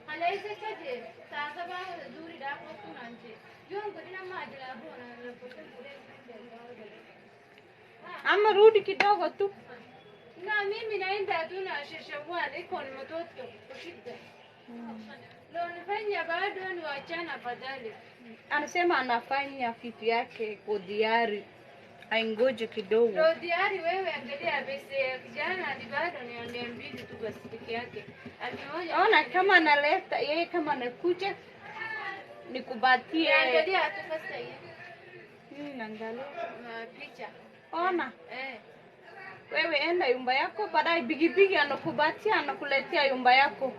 Halaisa chaje sasa bado duri dapo tunanje yongo dina maji la bona na ama rudi kidogo tu na mimi naenda tu na sheshawana iko ni mtoto kushida leo nifanya bado ni wachana badali anasema anafanya fiti yake kwa diari aingoje kidogo ndio diari wewe angalia pesa kijana ni bado ni 200 tu basi peke yake ona kama analeta yeye kama anakuja nikubatie angalia tu pesa hii naangalia picha ona wewe enda yumba yako baadaye bigibigi anakubatia anakuletea yumba yako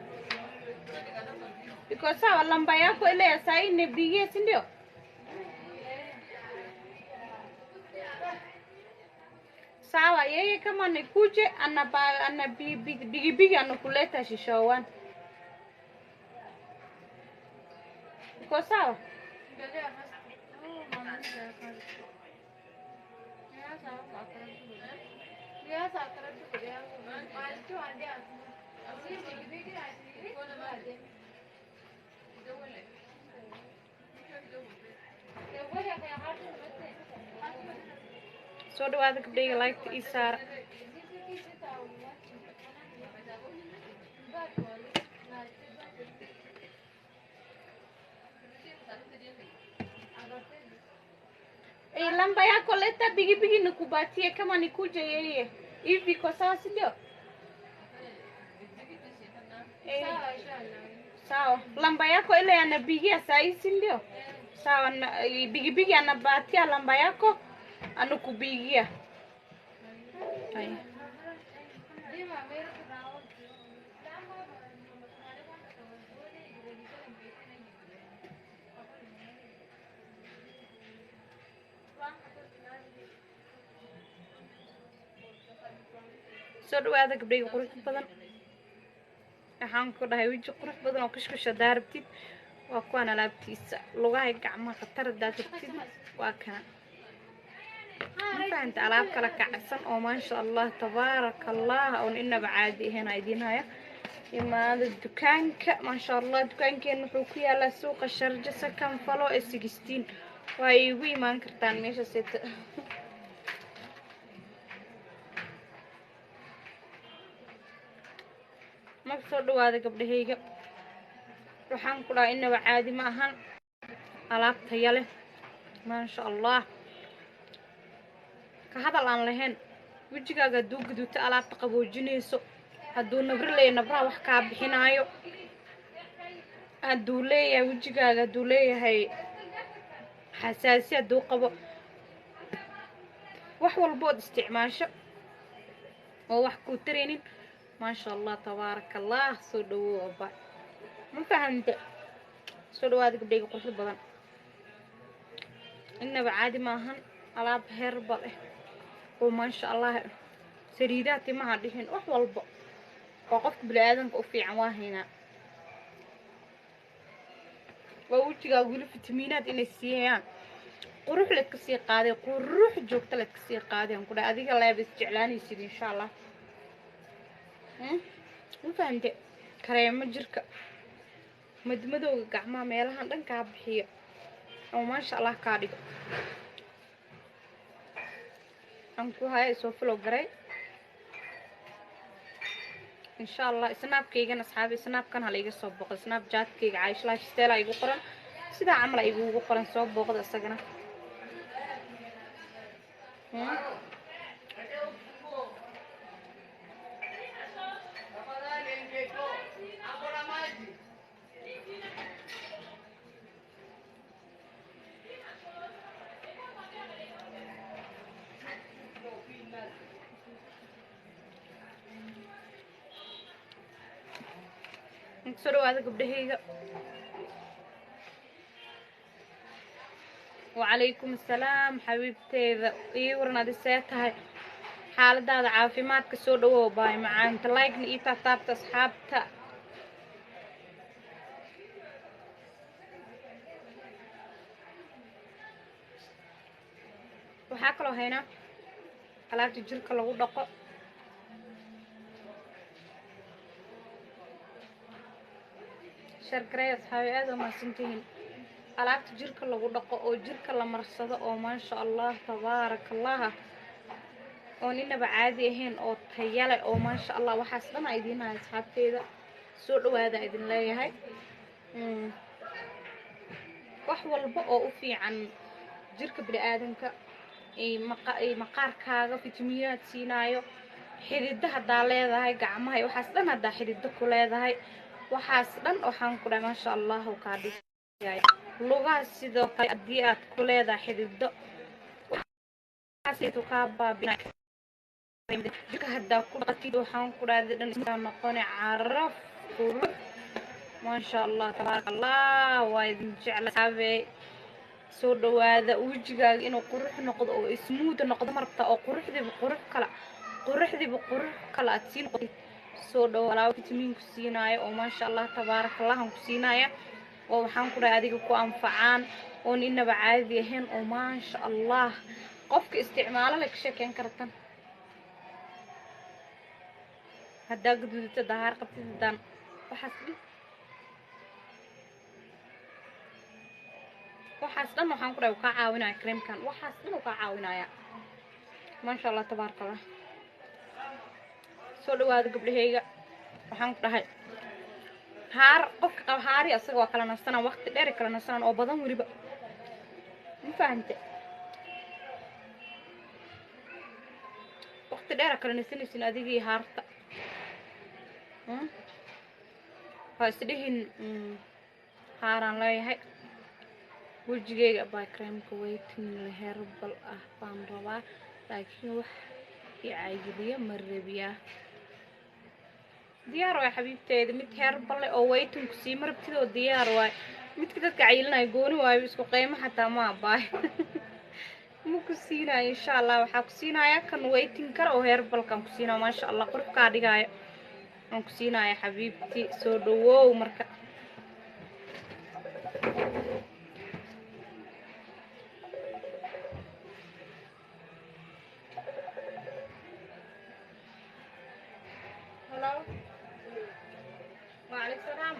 iko sawa lamba yako ile ya saa ni bigie si ndio sawa yeye kama nikuje ana bigibigi anakuleta shishawan iko sawa soo dhawaada gabdhayga like ii saara lamba yako leta bigi nikubatie kama nikuje yeye hivi kwa sawa si ndio? Sawa, lamba yako ile anabigia saa hii si ndio? Sawa, bigi anabatia lamba yako anukubigia. Haya. soo dhawaada gabdhayga qurux badan waxaan ku dhahay weji qurux badan oo kashkasha daarabtid waa kuwaan alaabtiisa lugahay gacmaha khatar hadaad rabtid waa kana ma fahanta alaab kala kacsan oo maasha allah tabaaraka allah oon inaba caadi ahayn idiin haya imaada dukaanka maasha allah dukaankeena wuxuu ku yaalaa suuqa sharja sakan falo ee 16 waa igu imaan kartaan meesha sita marka soo dhawaada gabdhahayga waxaan ku dhahay inaba caadi ma ahan alaab tayo leh maasha allah ka hadal aan lahayn wejigaaga hadduu guduuto alaabta qaboojinayso hadduu nabro leeyahay nabraha wax kaa bixinaayo hadduu leeyahay wejigaaga hadduu leeyahay xasaasi hadduu qabo wax walbood isticmaasho oo wax kuu taraynin maasha allah tabaaraka allah soo dhawooba ma fahanta soo dhawaada gabdhayga quruxda badan inaba caadi maahan alaab herbal ah oo maasha allah sariidaha timaha dhihin wax walba oo qofka bini'aadanka u fiican waa haynaa waa wejigaaga weli fitamiinaad inay siiyaan qurux leed kasii qaaday qurux joogta leed kasii qaadeen ku dhahay adiga leeb is jeclaanaysid insha allah ma fahante kareemo jirka madmadowga gacmaha meelahan dhan kaa bixiyo oo maasha allah kaa dhigo aan ku haya soo follow garay insha allah snaapkaygana asxaabi snaapkan hala iga soo booqdo snapchatkayga Caaisha lifestyle igu qoran sida camal igu qoran soo booqdo isagana soo dhawaada gabdhahayga وعليكم السلام حبيبتي اي ورنادي سيتahay xaaladaada caafimaadka soo dhawow baay macaanta like ni ita taabta asxaabta waxaa kaloo haynaa alaabta jirka lagu dhaqo shargaray asxaabi aad ma santihiin alaabta jirka lagu dhaqo oo jirka la marsado oo maasha allah tabaarakallah oo inaba caadi ahayn oo tayale oo maasha allah waxaas dhan ay idiin hay asxaabteeda soo dhawaada idin leeyahay wax walba oo u fiican jirka bini'aadanka maqaarkaaga fitamiinaad siinaayo xididada hadaa leedahay gacmaha waxaas dhan hadaa xididdo ku leedahay waxaas dhan waxaan ku dhahay maasha allah oo kaa dhigay lugaha sidoo kale haddii aad ku leedahay xididdo waxaasaytu kaa baabinay jirka haddaa ku dhaqatid waxaan ku dhahay dhan iskaa noqoni caraf qurux maasha allah tabaaraka allah waa idin jecla saabey soo dhawaada wejigaaga inuu qurux noqdo oo smooth noqdo marta oo quruxdiiba qurux kala aad siin noqotid soo dhawaada vitamin ku siinaayo oo maasha allah tabaaraka allah ku siinaya oo waxaan ku dhahay adiga ku anfacaan oo inaba caadi ahayn oo maasha allah qofka isticmaalo la ka sheekeyn kartan haddaa gududta dahaar qabtid haddaan waxaas dhan waxaan ku dhahay kaa caawinaya creamkan waxaas dhan uu kaa caawinaya maasha allah tabaaraka allah soo dhawaada gabdhahayga waxaan ku dhahay haar qofka qaba haari asaga waa kala nasanaan waqti dheer kala nasanaan oo badan weliba ma fahante waqti dheer kala nasanaysin adigii haarta waa isdhihin haaraan leeyahay wejigeyga baa creamka waiting herbal ah baan rabaa laakiin wax i caagiliya ma rabiyaa diyaar waay xabiibteeda mid herbal oo waiting ku sii marabtid oo diyaar waay midka dadka cayilinaya gooni waayo isku qiimo xataa ma abaay ma ku siinaayo insha allah waxaa ku siinayaa kan waiting kale oo herbalkan ku siinaa maasha allah qurubkaa dhigaayo aan ku siinaya xabiibti soo dhawow marka hello وعليكم السلام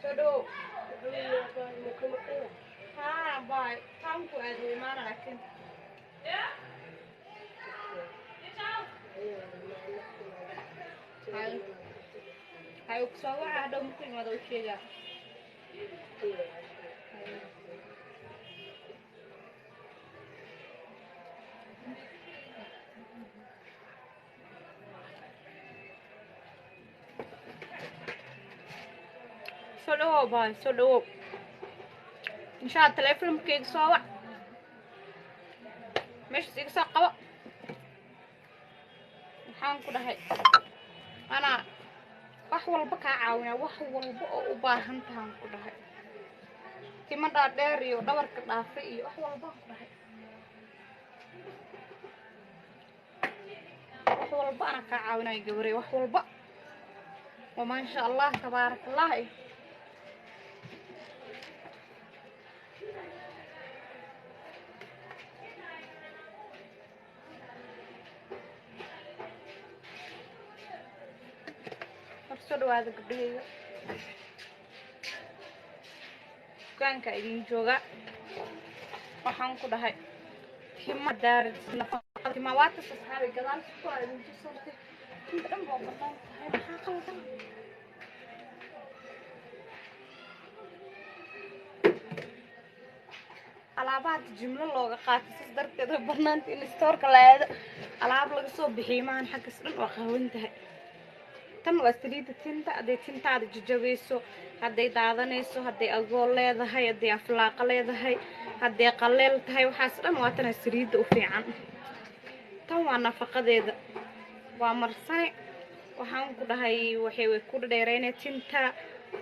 سودو ها باي تامكو ادري ما انا لكن هاي وكسوة هذا ممكن ما دوش شيء سودو باي سودو إن شاء الله تلفون كيك سوا مش زيك ساقوا waxaan ku dhahay ana wax walba ka caawina wax walba oo u baahan tahay ku dhahay timada dheer iyo dhabarka dhaafay iyo wax walba ku dhahay wax walba ana ka caawinay gabaray wax walba oo ma sha Allah tabarakallah soo dhawaada gabdhahayga dukaanka idin jooga waxaan ku dhahay hima daarid nafaqada waata saxaabi gadaal ku idin soo inta dhan baa banaan tahay maxaa qaldan alaabaad jumlo looga qaatay sis darteed banaanka in stoorka la aado alaab laga soo bixiyo maan xaggas dhan waa qawan tahay tan waa saliida tinta haday tintaada jajabayso haday daadanayso haday agool leedahay haday aflaaqa leedahay haday qaleel tahay waxaas dhan waa tan saliida u fiican tan waa nafaqadeeda waa marsane waxaan ku dhahay waxay way ku dheereynay tinta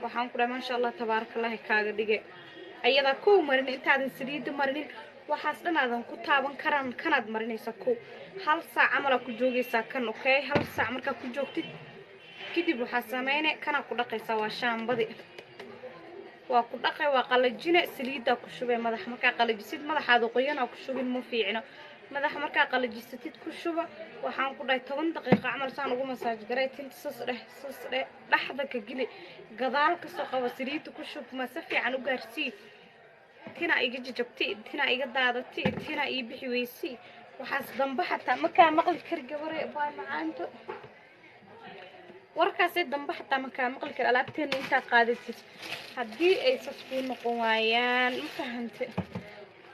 waxaan ku dhahay maasha Allah tabarakallah kaaga dhige ayada ku marin intaadan saliida marinin waxaas dhan aadan ku taaban karaan kanaad marinaysa ku hal saac amal ku joogaysaa kan okay hal saac marka ku joogtid kadib waxaa sameynay kana ku dhaqaysa waa shaambadi waa ku dhaqay waa qalajine saliida ku shubay madax marka qalajisid madaxaada qoyana ku shubin ma fiicno madax marka qalajisatid ku shuba waxaan ku dhahay 10 daqiiqo amal saan ugu masaaj garay tinta sas dhaxda ka gili gadaal ka soo qabo saliida ku shub ma si fiican u gaarsii tina iga jajabtay tina iga daadatay tina ii bixi weysii waxaas dambe xataa marka maqli kar gabaray baa macaanto warkaas dambe xataa marka maqli kar alaabteena inta qaadatid hadii ay sasku noqon waayaan ma fahantay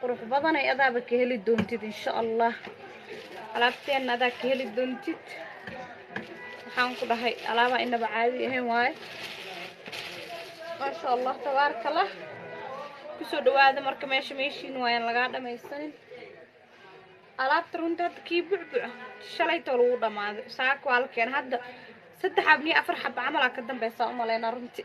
qurux badan ay adaaba ka heli doontid insha Allah alaabteena adaa ka heli doontid waxaan ku dhahay alaaba inaba caadi ahayn waay ma sha Allah tabarakallah kusoo dhawaada marka meeshiin waayaan laga dhamaysanin alaabta runta kii bucbuc shalay tolo u dhamaaday saako halkeen hadda 3 xabni 4 xab amal ka dambaysa u maleena runti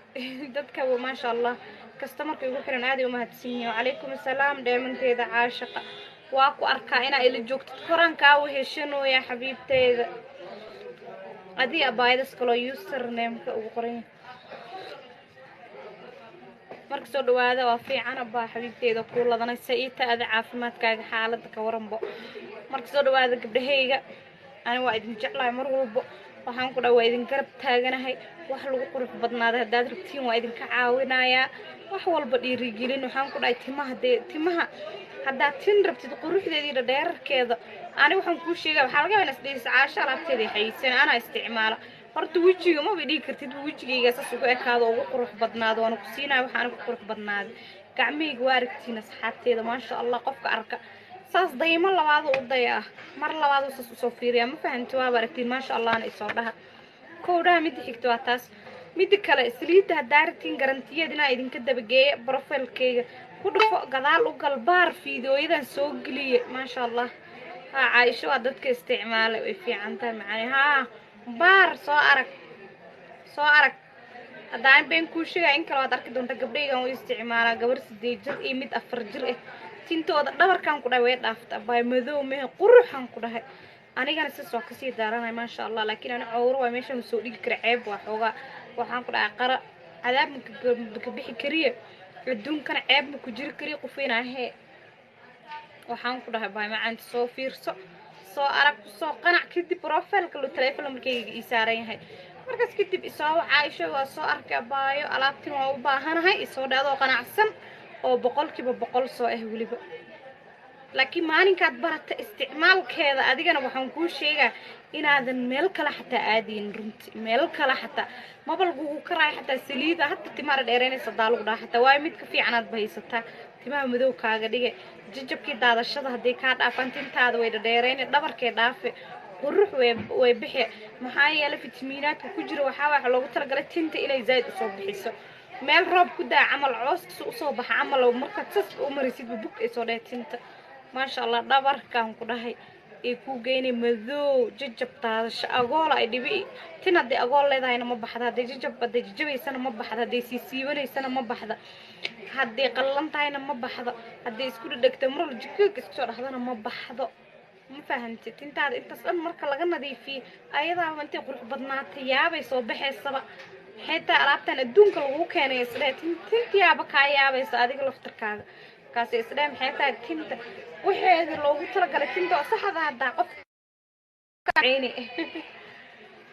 dadka ma sha Allah customerka ugu xiran aad u mahadsanyihiin walaykum asalaam dheemanteeda caashiqa waa ku arkaa ina ila joogtid koranka u heshano ya xabiibteeda adii abaydas kala username ka ugu qoran marka soo dhawaada waa fiican abaa xabiibteeda ku ladanaysa ii taada caafimaadkaaga xaaladda ka waranbo marka soo dhawaada gabdhahayga ani waa idin jeclahay mar walba waxaan ku dhahay waa idin garab taaganahay wax lagu qurux badnaada haddaad rabtiin waa idinka caawinayaa wax walba dhiirigelin waxaan ku dhahay timaha haddaad tin rabtid quruxdeediina dheerarkeeda ani waxaan kuu sheegaya waxaa laga yaabaa inaad isdhihiso caasho alaabteeda xayeysan anaa isticmaala horta wejiga maba dhigi kartid wejigayga saas ugu ekaado ugu qurux badnaado waana ku siinaya waxaana ku qurux badnaaday gacmahayga waa aragtiin asxaabteeda maasha allah qofka arka saas daymo labaad u daya ah mar labaad saas usoo fiiriya ma fahanti waaba aragtiin maasha allahna isoo dhaha kowdhaha midda xigta waa taas midda kale saliidda haddaa aragtiin garantiyeed inaa idinka dabageeya brofilkayga ku dhufo gadaal u galbaar fiidiyooyadan soo geliye maasha allah haa caaisho waa dadka isticmaalay way fiican tahay macani haa baar soo arag haddaan been kuu sheegaya in kale waad arki doonta gabdhaygan way isticmaalaa gabar 8 jir iyo mid 4 jir ah tintooda dhabarkan ku dhahay way dhaafta bay madow mehe quruxan ku dhahay anigana sidoo kasii daaranay maasha allah laakiin ana cawro waa meesha soo dhigi kara ceeb waa xoogaa waxaan ku dhahay qara cadaab ka bixi kariye adduunkana ceeb ma ku jiri kariye qufinaahee waxaan ku dhahay bay macaanta soo fiirso soo arag soo qanac kadib profilka lu telefoon markayga ii saaran yahay markaas kadib isoo Caaisho waa soo arkay baayo alaabtiin waa u baahanahay isoo dhaado qanacsan oo 100% soo ah waliba laakiin maalinkaad barata isticmaalkeeda adigana waxaan kuu sheegaa inaadan meel kale xataa aadin runtii meel kale xataa mabalgu karay xataa saliida hatta timaara dheereynaysa daalugu dhaa xataa waa mid ka fiican aad bahaysataa timaha madow kaaga dhigay jajabkii daadashada hadii ka dhaafan tintaada way dheereynay dhabarkee dhaafe qurux way bixi maxaa yeelay fitamiinaadka ku jira waxa loogu talagalay tinta inay zaid u soo bixiso meel roob ku daa camal coos u soo baxa camal marka sas u marisid bug ay soo dheetinta ما شاء الله دبركان كدهي إيكو جيني مذو ججب تاش أقول أيدي بي تنا دي أقول لي ده هنا ما بحدا دي ججب بدي ججب سنة ما بحدا دي سيسيوني سنة ما بحدا هدي قلن تاينا ما بحدا هدي سكول دكتور مرة جكوك سكول هذا ما بحدا ما فهمت أنت أنت أصلا مرة لقنا دي في أيضا أنت قرح بدنا تيابي صباح الصبح حتى عرفتنا الدون كله كان يسرت أنت يابا كايابي صادق لفتركان كاس إسلام حتى كنت وحيد لو ترى كنت صح هذا قف عيني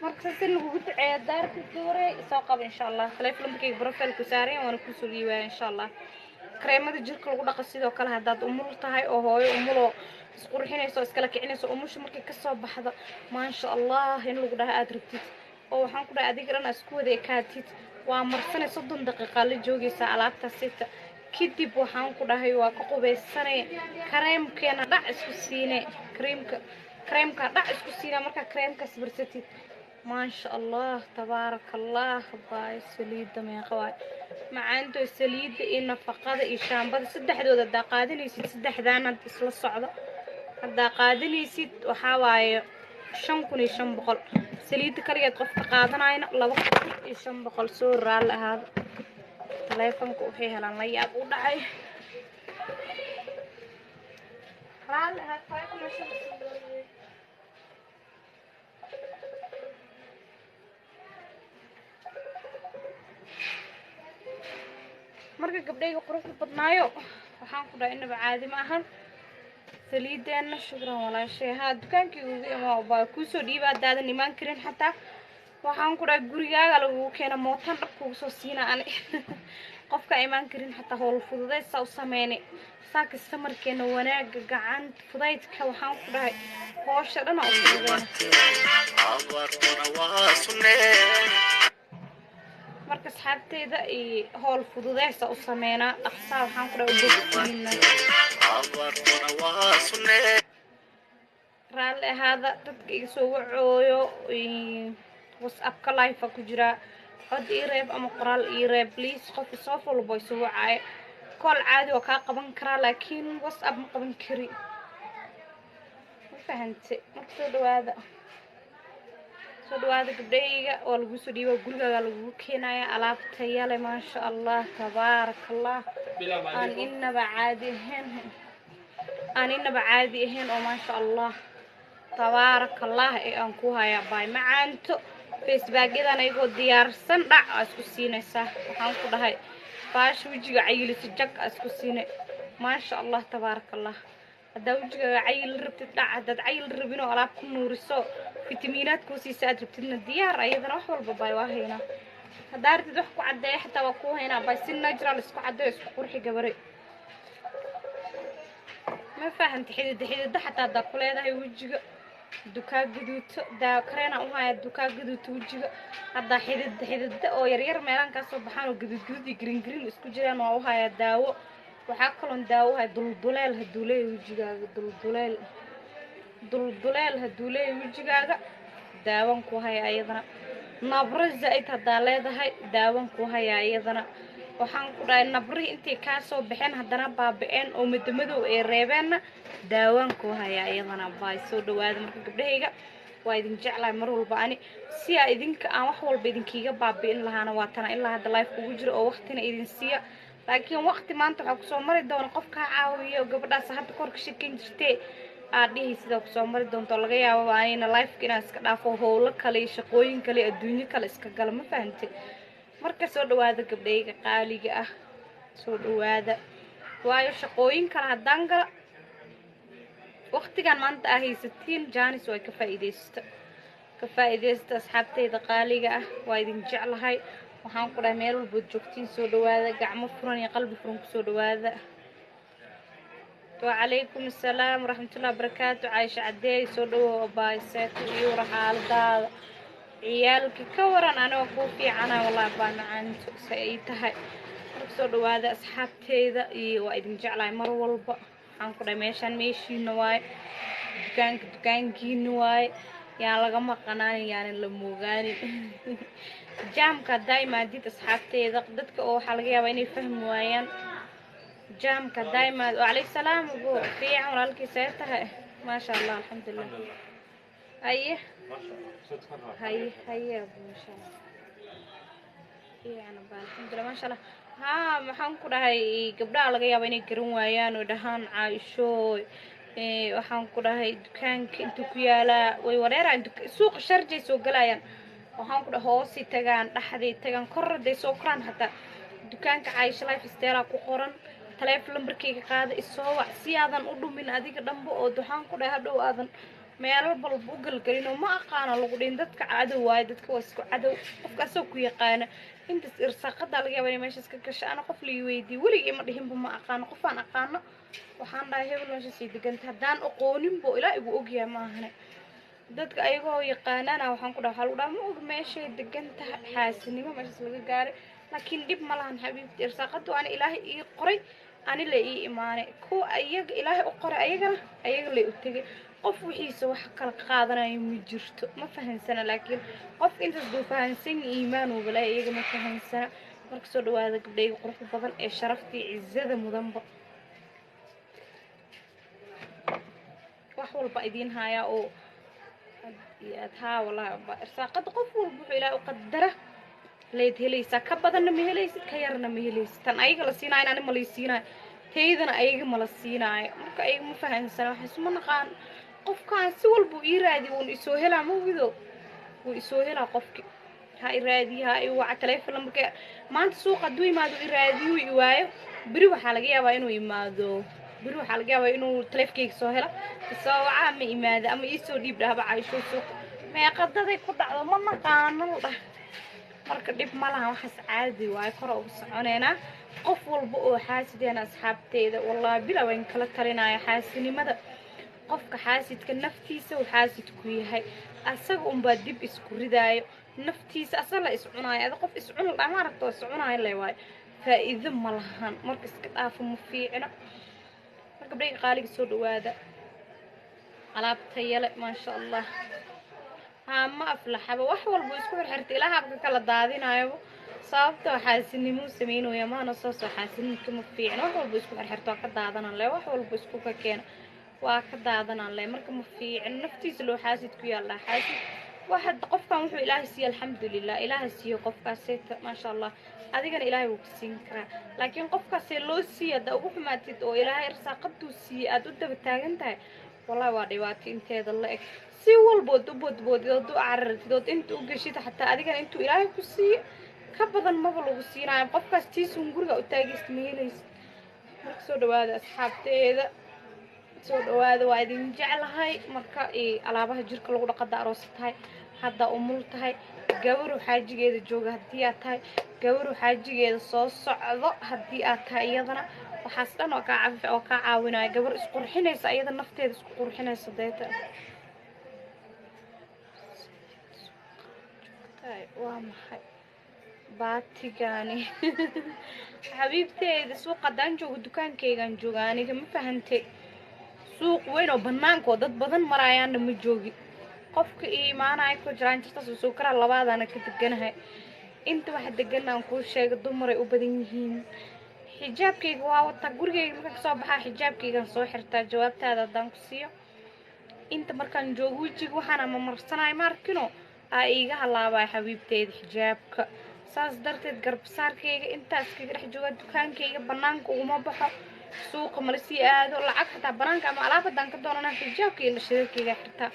مركز اللي قلت عيادار في الدورة ساقب إن شاء الله خليف لهم كي بروفيل كساري وأنا كسولي إن شاء الله كريمة الجلد كله قصيدة وكلها هذا أمور تهاي أو هاي أمور سقور حين يسوس كلا كأنه سو أمور شو مركز كسب بحذا ما إن شاء الله هنا لو قدها أدركتي أو حنقول أديك أنا أسكو ذي كاتيت ومرسنة صدق دقيقة لجوجي ساعات تسيت كدب waxaan ku dhahay waa ka qubaysanay kareemkeena dhac isku siinay kareemka dhac isku siinay marka kareemka sibirtid ma sha Allah tabarakallah baay saliida ma qawaay macaanto saliida in nafaqada iyo shaambada saddexdooda daaqaadinaysid saddexdaana isla socdo hada qaadinaysid waxa waaye 5500 saliida kaliya qofka qaadanayna 2500 soo raal ahaad telefonka u heelan la yaab u dhacay raal aad fayqo meesha marka gabdhayga quruxda badnaayo waxaan ku dhahay inaba caadi ma ahan saliideena shukran walaashay ha dukaankii ugu imaa baa ku soo dhiibaa daada niman karin xataa waxaan ku dhahay gurigaaga lagu keena mootan dhabku soo siina ani qofka iman karin xataa howl fududeysa u sameeyay saaka samarkeena wanaaga gacan fudaydka waxaan ku dhahay hoosha dhana u marka asxaabteeda ee howl fududeysa u sameeyna dhaqsa waxaan ku dhahay u bogsiina raal hada dadka iga soo wacooyo WhatsApp ka live ku jira cod ireeb ama qoraal ireeb please qof soo follow boy soo wacay kol caadi oo ka qaban kara laakiin WhatsApp ma qaban kari ma fahantay marka soo dhawaada gabdhayga oo lagu soo dhiibo gurigaaga lagu keenaya alaabta yale ma sha Allah tabarakallah aan inaba caadi ahayn oo ma sha Allah tabarakallah ee aan ku haya bay macaanto Facebook idan aygo diyaarsan dhac isku siinaysa waxaan ku dhahay باش وجهك عيل سجك اسكو سينه ما شاء الله تبارك الله هذا وجهك عيل ربت تدع هذا عيل ربينو alaab ku nuuriso فيتامينات كوسيسا aad rabtidna diyaar ayadana wax walba bay waahayna hadaa rabtid wax ku cadeeyo xitaa waa ku haynaa bay si natural isku cadeeyo isku qurxi gabare ma fahanti xidid xataa hada ku leedahay wajiga dukaa gaduuto daa kareena u haya dukaa gaduuto wajiga hada xidid oo yar yar meelan ka soo baxaan oo gaduud iyo green isku jiraan waa u haya daawo waxaa kaloon daawo hay dulduleel haduu leeyahay wajigaaga dulduleel haduu leeyahay wajigaaga daawan ku haya ayadana nabro zaid hadaa leedahay daawan ku haya ayadana waxaan ku dhahay nabri intii ka soo baxeen hadana baaba'een oo madamadow ay reebeen daawan ku haya ayadana baay soo dhawaada marka gabdhahayga waa idin jeclahay mar walba ani si ay idinka aan wax walba idinkiga baabi'in lahaana waa tan ilaa hadda live ugu jiro oo waqtina idin siiya laakiin waqti maanta waxa ku soo mari doona qofka caawiyo gabadhaas hadda korka shirkin jirtay aadhihi sida ku soo mari doonto laga yaabo aanina live inaan iska dhaafo howlo kale shaqooyin kale adduunyo kale iska gal ma fahantay marka soo dhawaada gabdhayga qaaliga ah soo dhawaada waayo shaqooyin kale hadaan gal waqtigan maanta ah haysatiin jaanis way ka faa'iideysta asxaabtayda qaaliga ah waa idin jeclahay waxaan ku dhahay meel walba joogtiin soo dhawaada gacmo furan iyo qalbi furan ku soo dhawaada وعليكم السلام ورحمة الله وبركاته عايشة عدي سودو بايسات ويورا حالداد عيالك كوران أنا وكوفي عنا والله بانا عنت سيتهاي سودو هذا أصحابتي ذا وإذن جعلي مر والبا عنكو دميشان ميشي نواي دكان كي نواي يعني لغا قناني يعني لموغاني جامكا دايما ديت أصحابتي ذا قدتك أو حلقيا ويني فهم وايان جامكا دايما وعليك السلام أبو في عمر الكي سيتها ما شاء الله الحمد لله أيه هيا أبو ما شاء الله إيه أنا الحمد لله ما شاء الله ها maxaan ku dhahay gabdhaha laga yaabo inay garan waayaan oo dhahaan Caaisho waxaan ku dhahay dukaanka inta ku yaala way wareeraan suuq sharjay soo galayaan waxaan ku dhahay hoosi tagaan dhaxday tagaan korraday soo koraan hata dukaanka Caaisho lifestyle ku qoran telefoon lambarkayga qaada isoo wac si aadan u dhumin adiga dhanba oo waxaan ku dhahay hadhow aadan meel walba u galgalin oo ma aqaan lagu dhin dadka cadow waay dadka waa isku cadow qofka soo ku yaqaan inta irsaaqada laga yaabay meesha iska gashay ana qof li weydii waligeey ma dhihin ma aqaan qof aan aqaano waxaan dhahay hebel meesha si diganta hadaan aqoonin bo ilaa igu ogyahay ma ahane dadka ayagoo yaqaanana waxaan ku dhahay waxa ma og meesha diganta xaasinimo meesha laga gaaray laakiin dib ma lahan xabiibti irsaaqadu aan ilaahay ii qoray ani la ii iimaanay ku ayaga ilaahay u qoray ayaga la u tagay qof wixiisa wax kala qaadanayo ma jirto ma fahansana laakiin qof inta duu fahansan iimaan oo balay iyaga ma fahansana marka soo dhawaada gabdhayga qurux badan ee sharaftii ciizada mudanba wax walba idin haya oo ها والله إرساقد قفول بحيلا وقدره ليد هليسا كبدنا مهليس كيرنا مهليس تن أيق لسينا أنا مليسينا تيدنا أيق ملسينا مرك أيق مفهوم سنة حسمنا قان قف كان سوال بويرادي ونسوهلا مو بذو ويسوهلا قفك هاي رادي هاي وعتلف لما ك ما أنت سوق دوي ما دو إرادي ويواي بريو حلقة وينو يمادو برو حلقة وينو تلف كيك سوهلا سو عام إمادة أما يسوي دي برها بعيشو سوق ما يقدر يقول على ما نقان الله marka dib malaha waxas caadi waay kor ugu soconeena qof walba oo xaasideen asxaabteeda wallahi bilaweyn kala talinaya xaasinimada qofka xaasidka naftiisa uu xaasid ku yahay asaga baa dib isku ridaayo naftiisa asala is cunaaya qof is cun la ma aragto is cunaaya leeyahay faa'iido malahan marka iska dhaafo ma fiicna marka bariga qaaliga soo dhawaada alaabta yale ma sha Allah ما أفلح أبا وحول بيسكون حرت إلى هبك كلا دادين أيوه صابت وحاسني مو سمين ويا ما نصص وحاسني كم في عنا وحول بيسكون حرت وقت دادنا الله وحول بيسكون ككين وقت دادنا الله مركم في عن نفتي سلو حاسد كيا الله حاسد واحد قفك وحول إلهي سي الحمد لله إلهي سي قفك سيت ما شاء الله هذه كان إلهي وكسين كرا لكن قفك سي لو سي هذا وحما تدو إلهي رساقته سي أدود بتاعنته والله واديواتي انت هذا الله si walbo بود عررتيد انت u gashid hatta adiga intu ilaahay ku siiyo ka badan maba lagu siinayo qofkaas tiisuun guriga u taagaysa ma helaysa marka soo dhawaada asxaabteeda soo dhawaada waa idin jeclahay marka alaabaha jirka lagu dhaqada aroos tahay hadda umul tahay gabar xaajigeeda jooga haddii aad tahay gabar xaajigeeda soo socdo haddii aad tahay iyadana waxaas dhan oo kaa caawinaya gabar isqurxinaysa iyada nafteeda isku qurxinaysa deeta waa maxay baatigani xabiibteeda suuq haddaan joogo dukaankaygaan jooga aniga ma fahantay suuq weyn oo banaanka oo dad badan marayaanna ma joogi qofka ii imaanaya ku jiraan jirta soo kara labaadana ka deganahay inta waxa deganaan kuu sheega dumaray u badan yihiin xijaabkayga waa wataa gurigayga markaan kasoo baxaa xijaabkaygaan soo xirtaa jawaabtaada haddaan ku siiyo inta markaan joogo wejiga waxaana mamarsanahay maarkino aa iiga halaabaya xabiibteeda xijaabka saas darteed garbasaarkayga intaas kaga dhex jooga dukaankayga banaanka uguma baxo suuqa mala sii aado lacag xataa banaanka ama alaab haddaan ka doonana xijaabkayga dhashadakayga xirtaa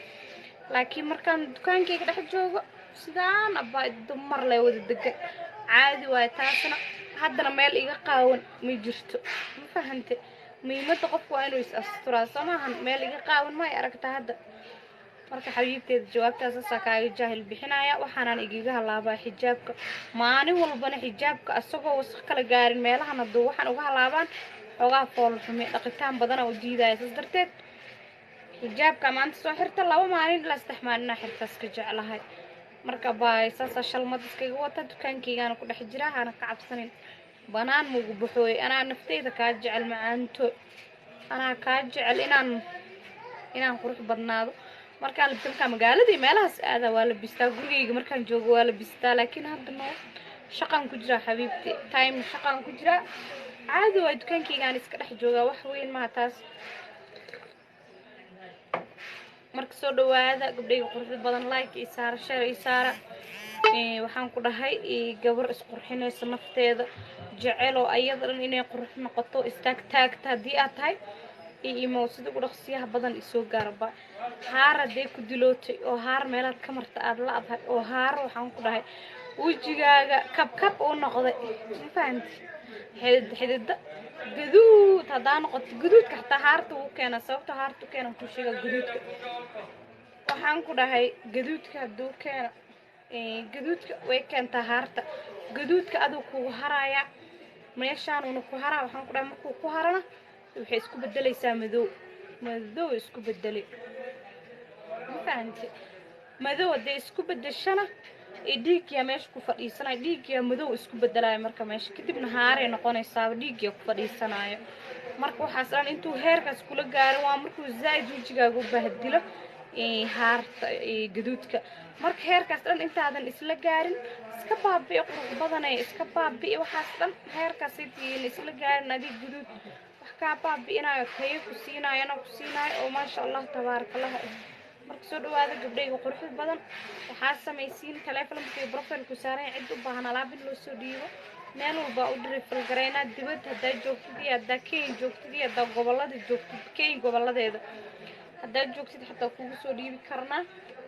laakiin markaan dukaankayga dhex joogo sidaan abaa dumar leh wada degan caadi waaye taasna haddana meel iga qaawan ma jirto ma fahante muhiimadda qofku waa inuu is asturaa soo maahan meel iga qaawan ma ay aragtaa hadda marka xabiibteeda jawaabtaas asaa kaaga jaahil bixinaya waxaanaan igiga halaabaa xijaabka maalin walbana xijaabka asagoo wasaq kala gaarin meelahan hadduu waxaan uga halaabaan xoogaa fool xume dhaqitaan badana u diidaya saas darteed xijaabka maanta soo xirta 2 maalin ilaa 3 maalin xirtaas ka jeclahay marka baay saasa shalmad iskaga wata dukaankaygaana ku dhex jira hana ka cabsanin banaan mugu buxooy anaa nafteyda kaa jecel macaanto anaa kaa jecel inaan qurux badnaado markaan labtanka magaaladii meelahaas aada waa la bistaa gurigayga markaan joogo waa la bistaa laakiin hadda no shaqan ku jira xabiibti time shaqan ku jira caadi waa dukaankaygaan iska dhex joogaa wax weyn ma taas marka soo dhawaada gabdhayga quruxda badan like iyo saara share iyo saara waxaan ku dhahay gabar isqurxinaysa nafteeda jecel oo ayada dhan inay qurux noqoto istaagtaagta haddii aad tahay iyo sida ugu dhaqsiyaha badan isoo gaarba haar haday ku dilootay oo haar meelaad ka marta aad la adhay oo haar waxaan ku dhahay wejigaaga kabkab uu noqday ma fahanti xididda gaduud haddaan noqoto gaduudka xataa haarta uu keena sababta haarta keena ku sheega gaduudka waxaan ku dhahay gaduudka hadduu keena gaduudka way keentaa haarta gaduudka aduu kugu haraya meeshaan ku haraa waxaan ku dhahay markuu ku harana waxay isku bedelaysaa madow isku bedelay ma fahanti madow haday isku bedeshana dhiigya meesha ku fadhiisanayo dhiigya madow isku bedelayo marka meesha kadibna haaray noqonaysaa dhiigya ku fadhiisanayo marka waxaas dhan intuu heerkaas kula gaaro waa markuu zaaid wejigaaga u bahdilo haarta gaduudka marka heerkaas dhan intaadan isla gaarin iska baabi'i qurux badan iska baabi'i waxaas dhan heerkaas intii isla gaarin adiga gaduud wax ka baabi'inayo tayo ku siinayo oo maasha Allah tabaarakallah marka soo dhawaada gabdhayga quruxda badan waxaa samaysiin telefoonka profile ku saaran cid u baahan alaabin loo soo dhiibo meel walba u dirifal gareena dibad hadaa joogtid iyo hadaa keen joogtid iyo hadaa gobolada joogtid keen goboladeeda hadaa joogtid xataa kugu soo dhiibi karnaa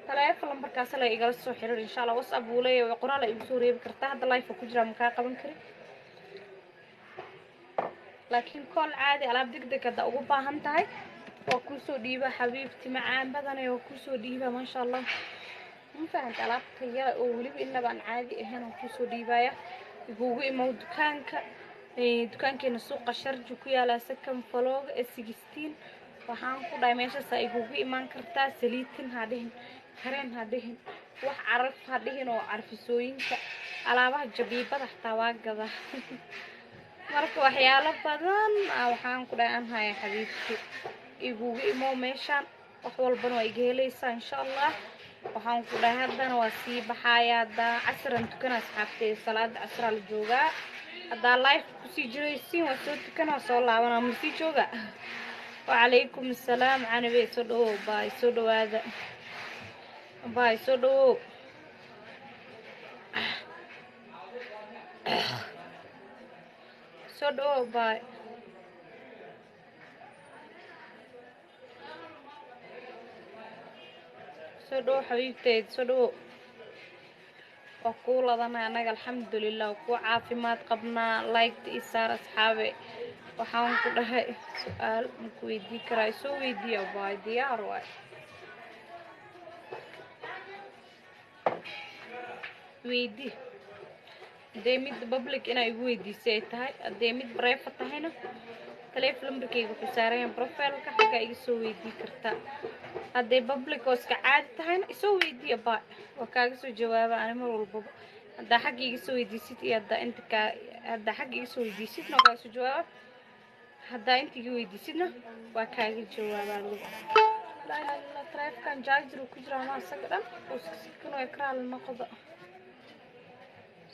telefoon markaas la igala soo xiriir insha Allah WhatsApp uu leeyahay qoraal ay igu soo reebi kartaa hadda live ku jira ma ka qaban karin laakiin call caadi alaab degdeg ah ugu baahan tahay waa ku soo dhiiba xabiibti macaan badan oo ku soo dhiiba ma sha Allah ma fahanti alaabta yar oo waliba inaba aan caadi ahayn oo ku soo dhiibaya ugu imaw dukaankeena suuqa sharju ku yaala sakan falooga 16 waxaan ku dhahay meeshaas ay ugu imaan kartaa saliitin hadhin kareen hadhin wax caraf hadhin oo carfisooyinka alaabaha jabiibada xataa waa gada marka waxyaalo badan waxaan ku dhahay aan hayo xabiibti igu imo meeshan wax walba way geelaysaa insha Allah waxaan ku dhahay hadana waa sii baxaya casran tukana asxaabtay salaada casra la jooga hada live ku sii jiraysiin waa soo tukana soo laabana ma sii jooga wa alaykum asalaam canabi soo dhawo baay soo dhawaada baay soo dhawo soo dhawo baay soo dhawo xabiibteed soo dhawo وكل هذا أنا الحمد لله وكو عافيمات قبنا لايك إيصار أصحابي وحاول كلها سؤال مكويدي كراي سو ويدي أباي ديار واي ويدي ديميد بابليك أنا ويدي سيتهاي ديميد بريفة هنا تليف لمبكي وحسارين بروفيلك حاجة يسو ويدي كرتا هدي بابليك واسك عادي هنا يسو ويدي أباي وكاغسو جواب أنا مرول بابا هدا حق يسو ويدي سيت يدا أنت هدا حق يسو ويدي سيت نوكاسو جواب هدا أنت ويدي سيتنا وكاغي جواب لا لا لا ترايف كان جاجر وكجرا ما سكدن وسكنو يكرا النقض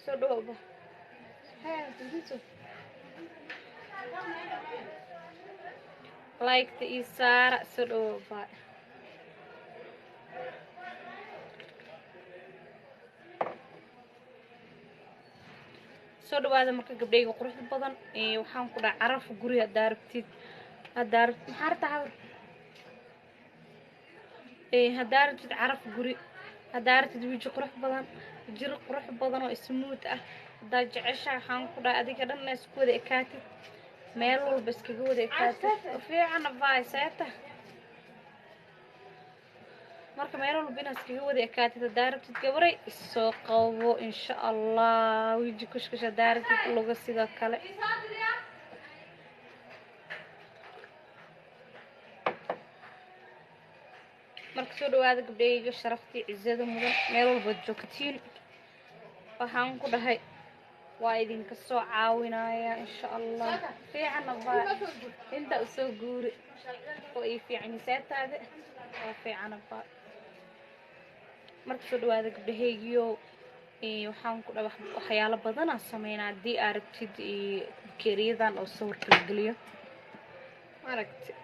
سودوبا هاي تجيسو لايك تيسار سودوبا سودوبا marka gabdhayga quruxda badan ee waxaan ku dhac caraf guriga daarabtid maxarta hawr ee hadaartid caraf guri hadaartid wiji qurux badan jir qurux badan oo ismuud ah hadaa jeceshahay waxaan ku dhac adiga dhan isku wada ekaatid meel walba iskaga wada ekaatid fiican vaayseeta marka meel walba inaad iskaga wada ekaatid hadaartid gabaray soo qabo insha Allah wiji kushkasha hadaartid luga sidoo kale marka soo dhawaada gabdhayga sharaftii cizada mudan meel walba joogtiin waxaan ku dhahay waa idinka soo caawinaya insha Allah fiican baa inta soo guuri oo ay fiican seetaade waa fiican baa marka soo dhawaada gabdhaygiyo waxaan ku dhahay waxyaalo badan aan sameynaa hadii aragtid kariyadan oo sawirka la geliyo aragtid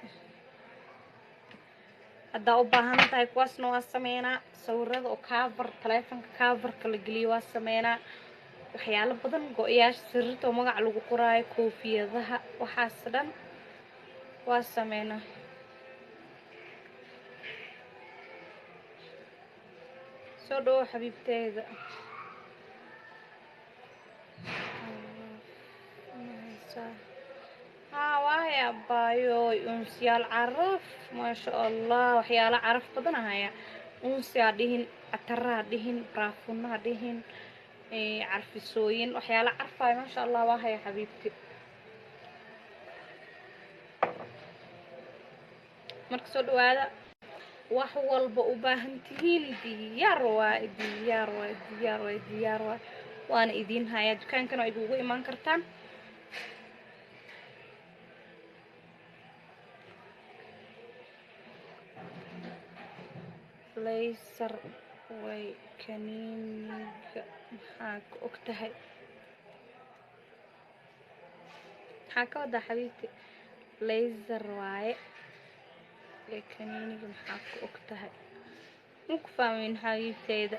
hadda u baahan tahay kuwaasna waa sameynaa sawirada oo cover taleefanka coverka la geliyo waa sameynaa waxyaalo badan go'yaasha sirrita oo magac lagu qoraayo koofiyadaha waxaas dhan waa sameynaa soo dhawo xabiibteyda واهي بايو انسيال عرف ما شاء الله وحيالا عرف بدنا هيا انسيا دهين عترا دهين برافونا دهين عرفسوين وحيالا عرفاي ما شاء الله واهي حبيبتي marka soo dhawaada wax walba u baahan tihiin diyaar waa waana idin haya dukaankan ay ugu iman kartaan laser way kaniiniga maxaa ka ogtahay maxaa ka wada xabiibti laser waaye kaniiniga maxaa ka ogtahay muku fahmin xabiibteyda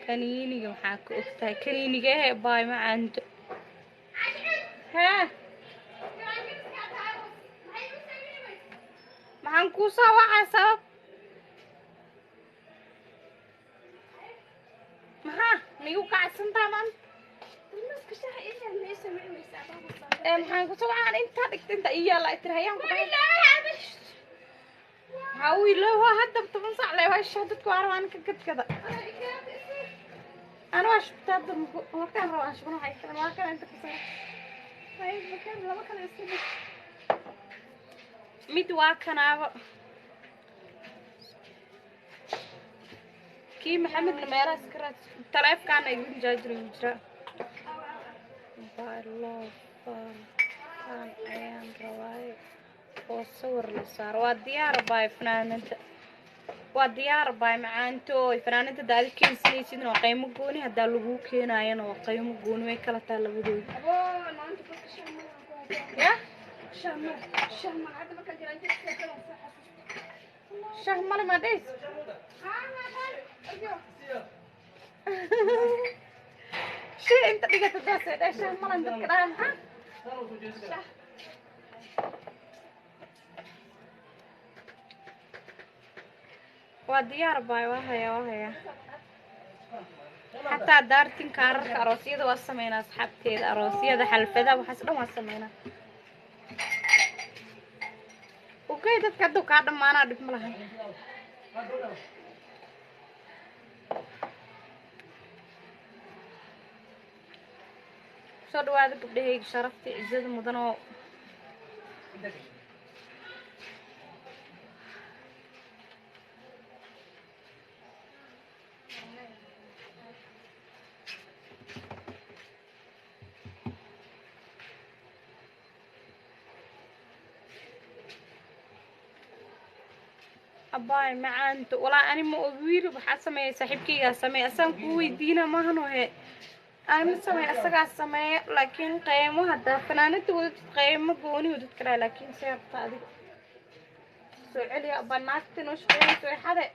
kaniiniga maxaa ka ogtahay kaniiniga baay macaanto haa maxaan kuu soo wacaa sabab maxaa migu kacsantaa maanta maxaan kusoo wacaan intaa dhigta inta ii yaala itirhayaan ku hawilowha hadda 10 saac leh waasha dadku arwaan ka gadgada ana wash taad markaan rabaan shubno hay kan waa kan inta ku soo hay bakan laba kale isla mid waa kanaaba kii maxamed meela iskaraad taleefkaana idin jaajiro jira kan ayaan rabaa oo sawir la saaro waa diyaar baay fanaanada waa diyaar baay macaanto fanaanada daadi keensanaysid oo qiimo gooni hada lagu keenayana oo qiimo gooni way kala taa labadooda ya شهر عاد ما كان جرانتي شهر مالي ما ديس شيء انت بقيت تدرس ده شهر مالي انت كلام ها وديار باي وهي حتى دارتين كارك أروسية واسمينا أصحابتي أروسية حلفة وحسنا واسمينا اوكي dadka ka dhamaana dhib ma lahayn soo dhawaada gabdhahayga sharafta ciidada mudan oo أباي معانت ولا أنا ما أقول بحسمي صاحبكي قسمي أصلا كوي دينا ما هنو هي أنا مسمي أسرع سمي لكن قيمه هذا فنانة تقول قيمه بوني وتذكر لكن سير هذه سؤالي بنات تنوش قيمة سؤال هذا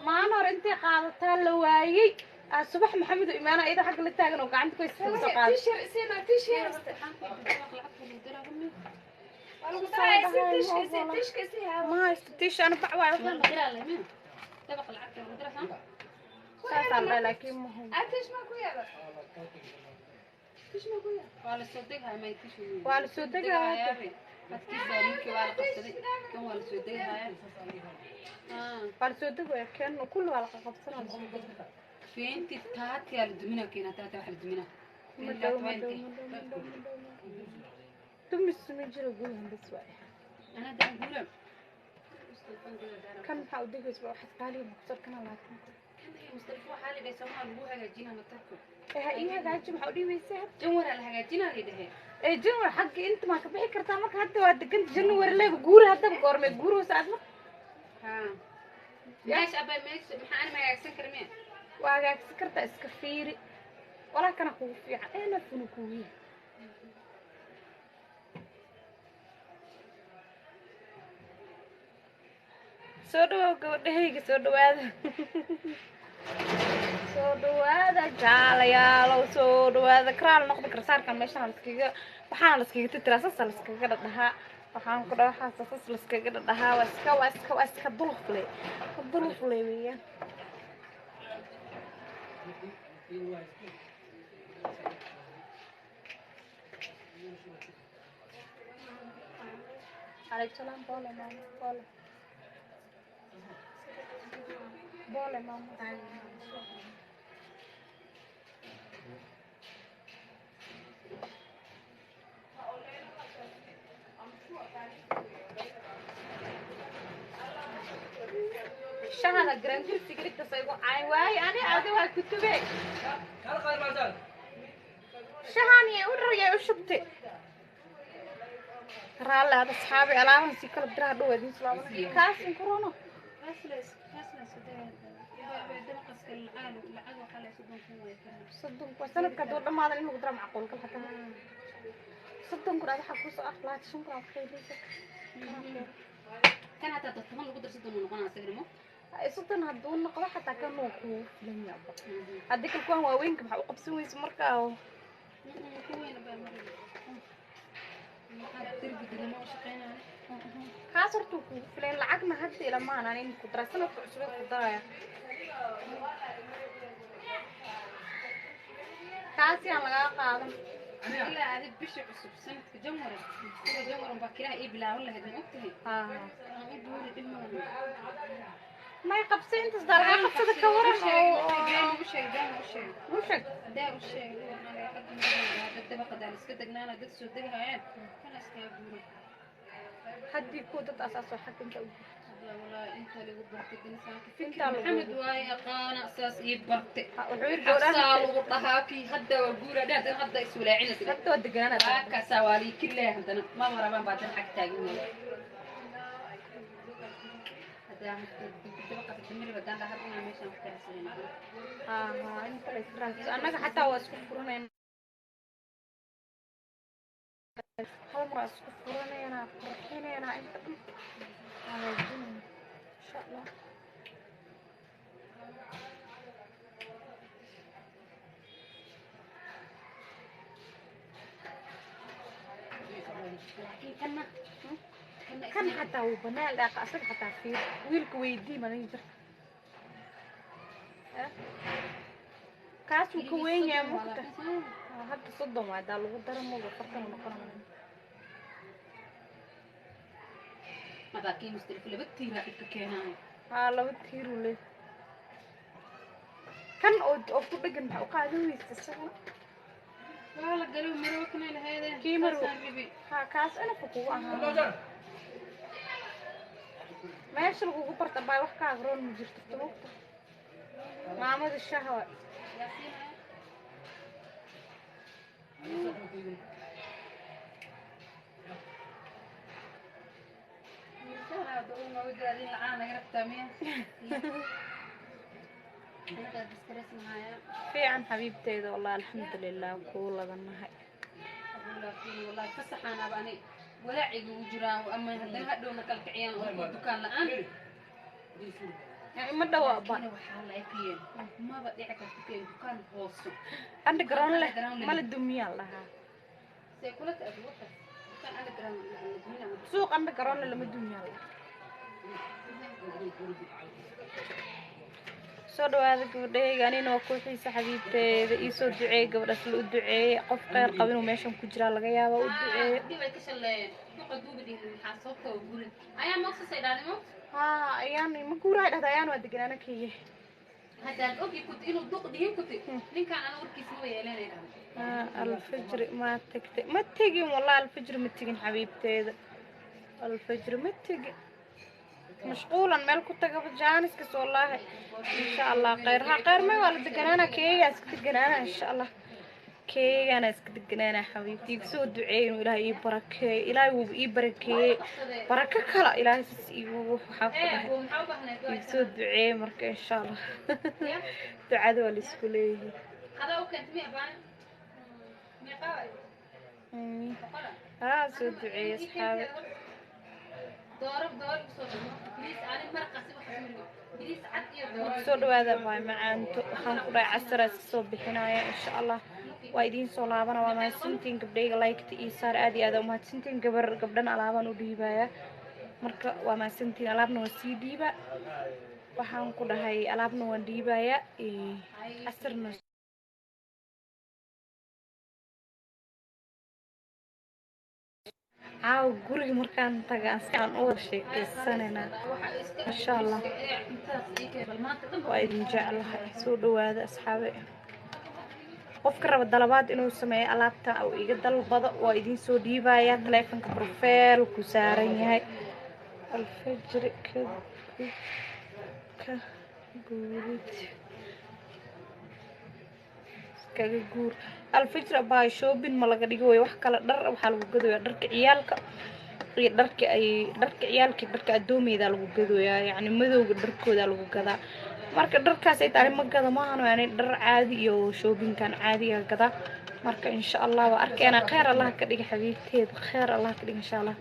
ما أنا رنتي قاعدة لواي الصبح محمد إيمان إذا حق اللي تاجنا وقعدت كويس في السقاط ما استتيش أنا بعوى ساتر لكن ما هو وعلى صدقها ما يتشوي وعلى صدقها وعلى صدقها كان كله على قبصنا فين تتات يا الدمنة كنا تات واحد الدمنة تم السمجر يقولهم بسوي أنا ده أقول كان حاول دقيقة بس واحد قالي مكسر كنا لكن مصطفى حالي بيسموها البوها جينا متأكد إيه قاعد محاولي بيساعد جمهور على جينا اللي ده إيه جنور حقي أنت ما كبيح كرتامك حتى وقت كنت جنور ليه بجور حتى بقرمي بجور وساعدنا ها ماشي أبا ماشي أنا ما يعكسن كرمين وقاعد سكرت اسكفيري ولا كان أخوف يعني أنا فنكوي سودو gabadhayga soo dhawaada soo dhawaada jaalayaalow soo dhawaada karaal noqdo karsaarkan meeshan waxaan la iskaga titiraa sas la iskaga dhahaa waxaan ku dhahaa sas la iskaga dhahaa waa iska dulufle weeyaan عليك سلام بولا ماما بولا ماما شهر الجرانجيل سيجريت تسيبو عاي أنا أدوها كتبي شهاني وريا وشبتي رالله هذا أصحابي ألعابهم سيكل بدرها دوا دين سلام كاسين كورونا كاسلس دمقس العالو العالو حلا صدق وسنة كدور ما هذا اللي مقدر معقول كل حتى صدق كنا هذا حكوس أخلاق شنكر خيري كان حتى تطمن لو قدر صدق ونقنا استخدمه صدق هدون نقطة حتى كانوا كوف لم يعبر هذيك الكون وين كم حقوق بسوي سمركه خاسرتو فلان لعقنا هدي لما أنا نين كنت راسنا في عشرة قضايا كاسي أنا لا قادم إلا هذه بشر عصب سنة جمرة مبكرة إيه بلا ولا هذا وقتها ما يقبسي انت صدر هاي قبسة الكورة وشي ده وشي ده بقى ده اسكت جنانا ده سودها يعني كان استيابوري حد يكون تتأسس حق انت والله انت اللي قدرت الانسان انت محمد واي قانا اساس يبرت وعير حصال وطهاكي هدا وقورا ده هدا يسولا عينك هدا ودقنا هكا سوالي كلها عندنا ما ورا ما بعدين حق تاجنا انت انا حتى واسكو فرونين هل مرة اسكو فرونين انا فرحيني انا انت على الجن ان شاء الله كان حتى هو بناء لا أصل حتى في ويلك ويدي ما نيجر kaas wuu ka weyn yahay mugta hadda 30 waa daa lagu daro mooga 40 noqonaya هذا كي مستلف لبتي راح تكيناي ها laba tiir u leeyahay kan oo ku dhagan waxa u qaadan weysta isaga والله قالوا مروكنا لهذا كي مرو ها kaas ana ku ahaa meesha lagu barta bay wax ka aqroon ma jirto tumuqta maamada shahwa في عن حبيبتي والله الحمد لله كل ضنها والله فسح انا باني ولا عيب وجرا واما هدي هدو نكل كعيان oo dukaan la'aan ما دوا با waxa la eekiyeen ma ba dhici karto keen dukaan hooso underground leh ma la dumiya laha say kula taadu waxa kan underground suuq underground lama dumiya laha soo dhawaada gabadhayga anina waa ku xiisa xabiibteeda ii soo duceey gabadhaas la u duceey qof qeyr qabin oo meeshan ku jira laga yaabo u duceey dibay ka shaleeyeen suuqa duubadii waxa soo koo gurin ayaa maqsay dhaadimo ha ayaan ma guuray dhahday ayaan waa deganana kiye hadaan ogi ku inuu duq dihin ku ninkan ana warkiis ma yeelanayna الفجر ما تكتي ما تيجي والله الفجر ما تيجي حبيبتي الفجر ما تيجي مشغولا مال كنت قبل جانس كس والله ان شاء الله غيرها غير ما والد جنانا كي اسكت جنانا ان شاء الله كي انا اسكت جنانا حبيبتي سو دعين والهي بركه الهي ويبركه بركه كلا الهي وحافظه سو دعين مرك ان شاء الله دعاء والاسكوليه هذا وكنت ميبان ها سو دعي اصحابي دورب بليس انا مرقصي waxa بليس عد iyo soo dhawaada bay macaanto waxaan ku dhaay casar iska soo bixinaya insha Allah waa idin soo laabana waa mahadsantiin gabdhayga like-ta iyo saar aad iyo aad u mahadsantiin gabdhan alaaban u dhiibaya marka waa mahadsantiin alaabna waa sii dhiiba waxaan ku dhahay alaabna waan dhiibaya casarna عاو guriga markaan tagaan aan u wada sheekaysanayna insha Allah waa idin jeclahay soo dhawaada asxaabe qofka raba dalabaad inuu sameeyo alaabta oo iga dalbado waa idin soo dhiibaya taleefanka profile ku saaran yahay الفجر ka guurid kaga guur الفجر باي shopping ma laga dhigo way wax kala dhar waxa lagu gadooyaa dharka ciyaalka iyo dharka ciyaalka dharka adoomeyda lagu gadooyaa yani madowga dharkooda lagu gadaa marka dharkaas ay tahay ma gada maahan yani dhar caadi iyo shopping kan caadiga gada marka insha Allah waa arkeena khayr Allah ka dhiga xabiibteed khayr Allah ka dhiga insha Allah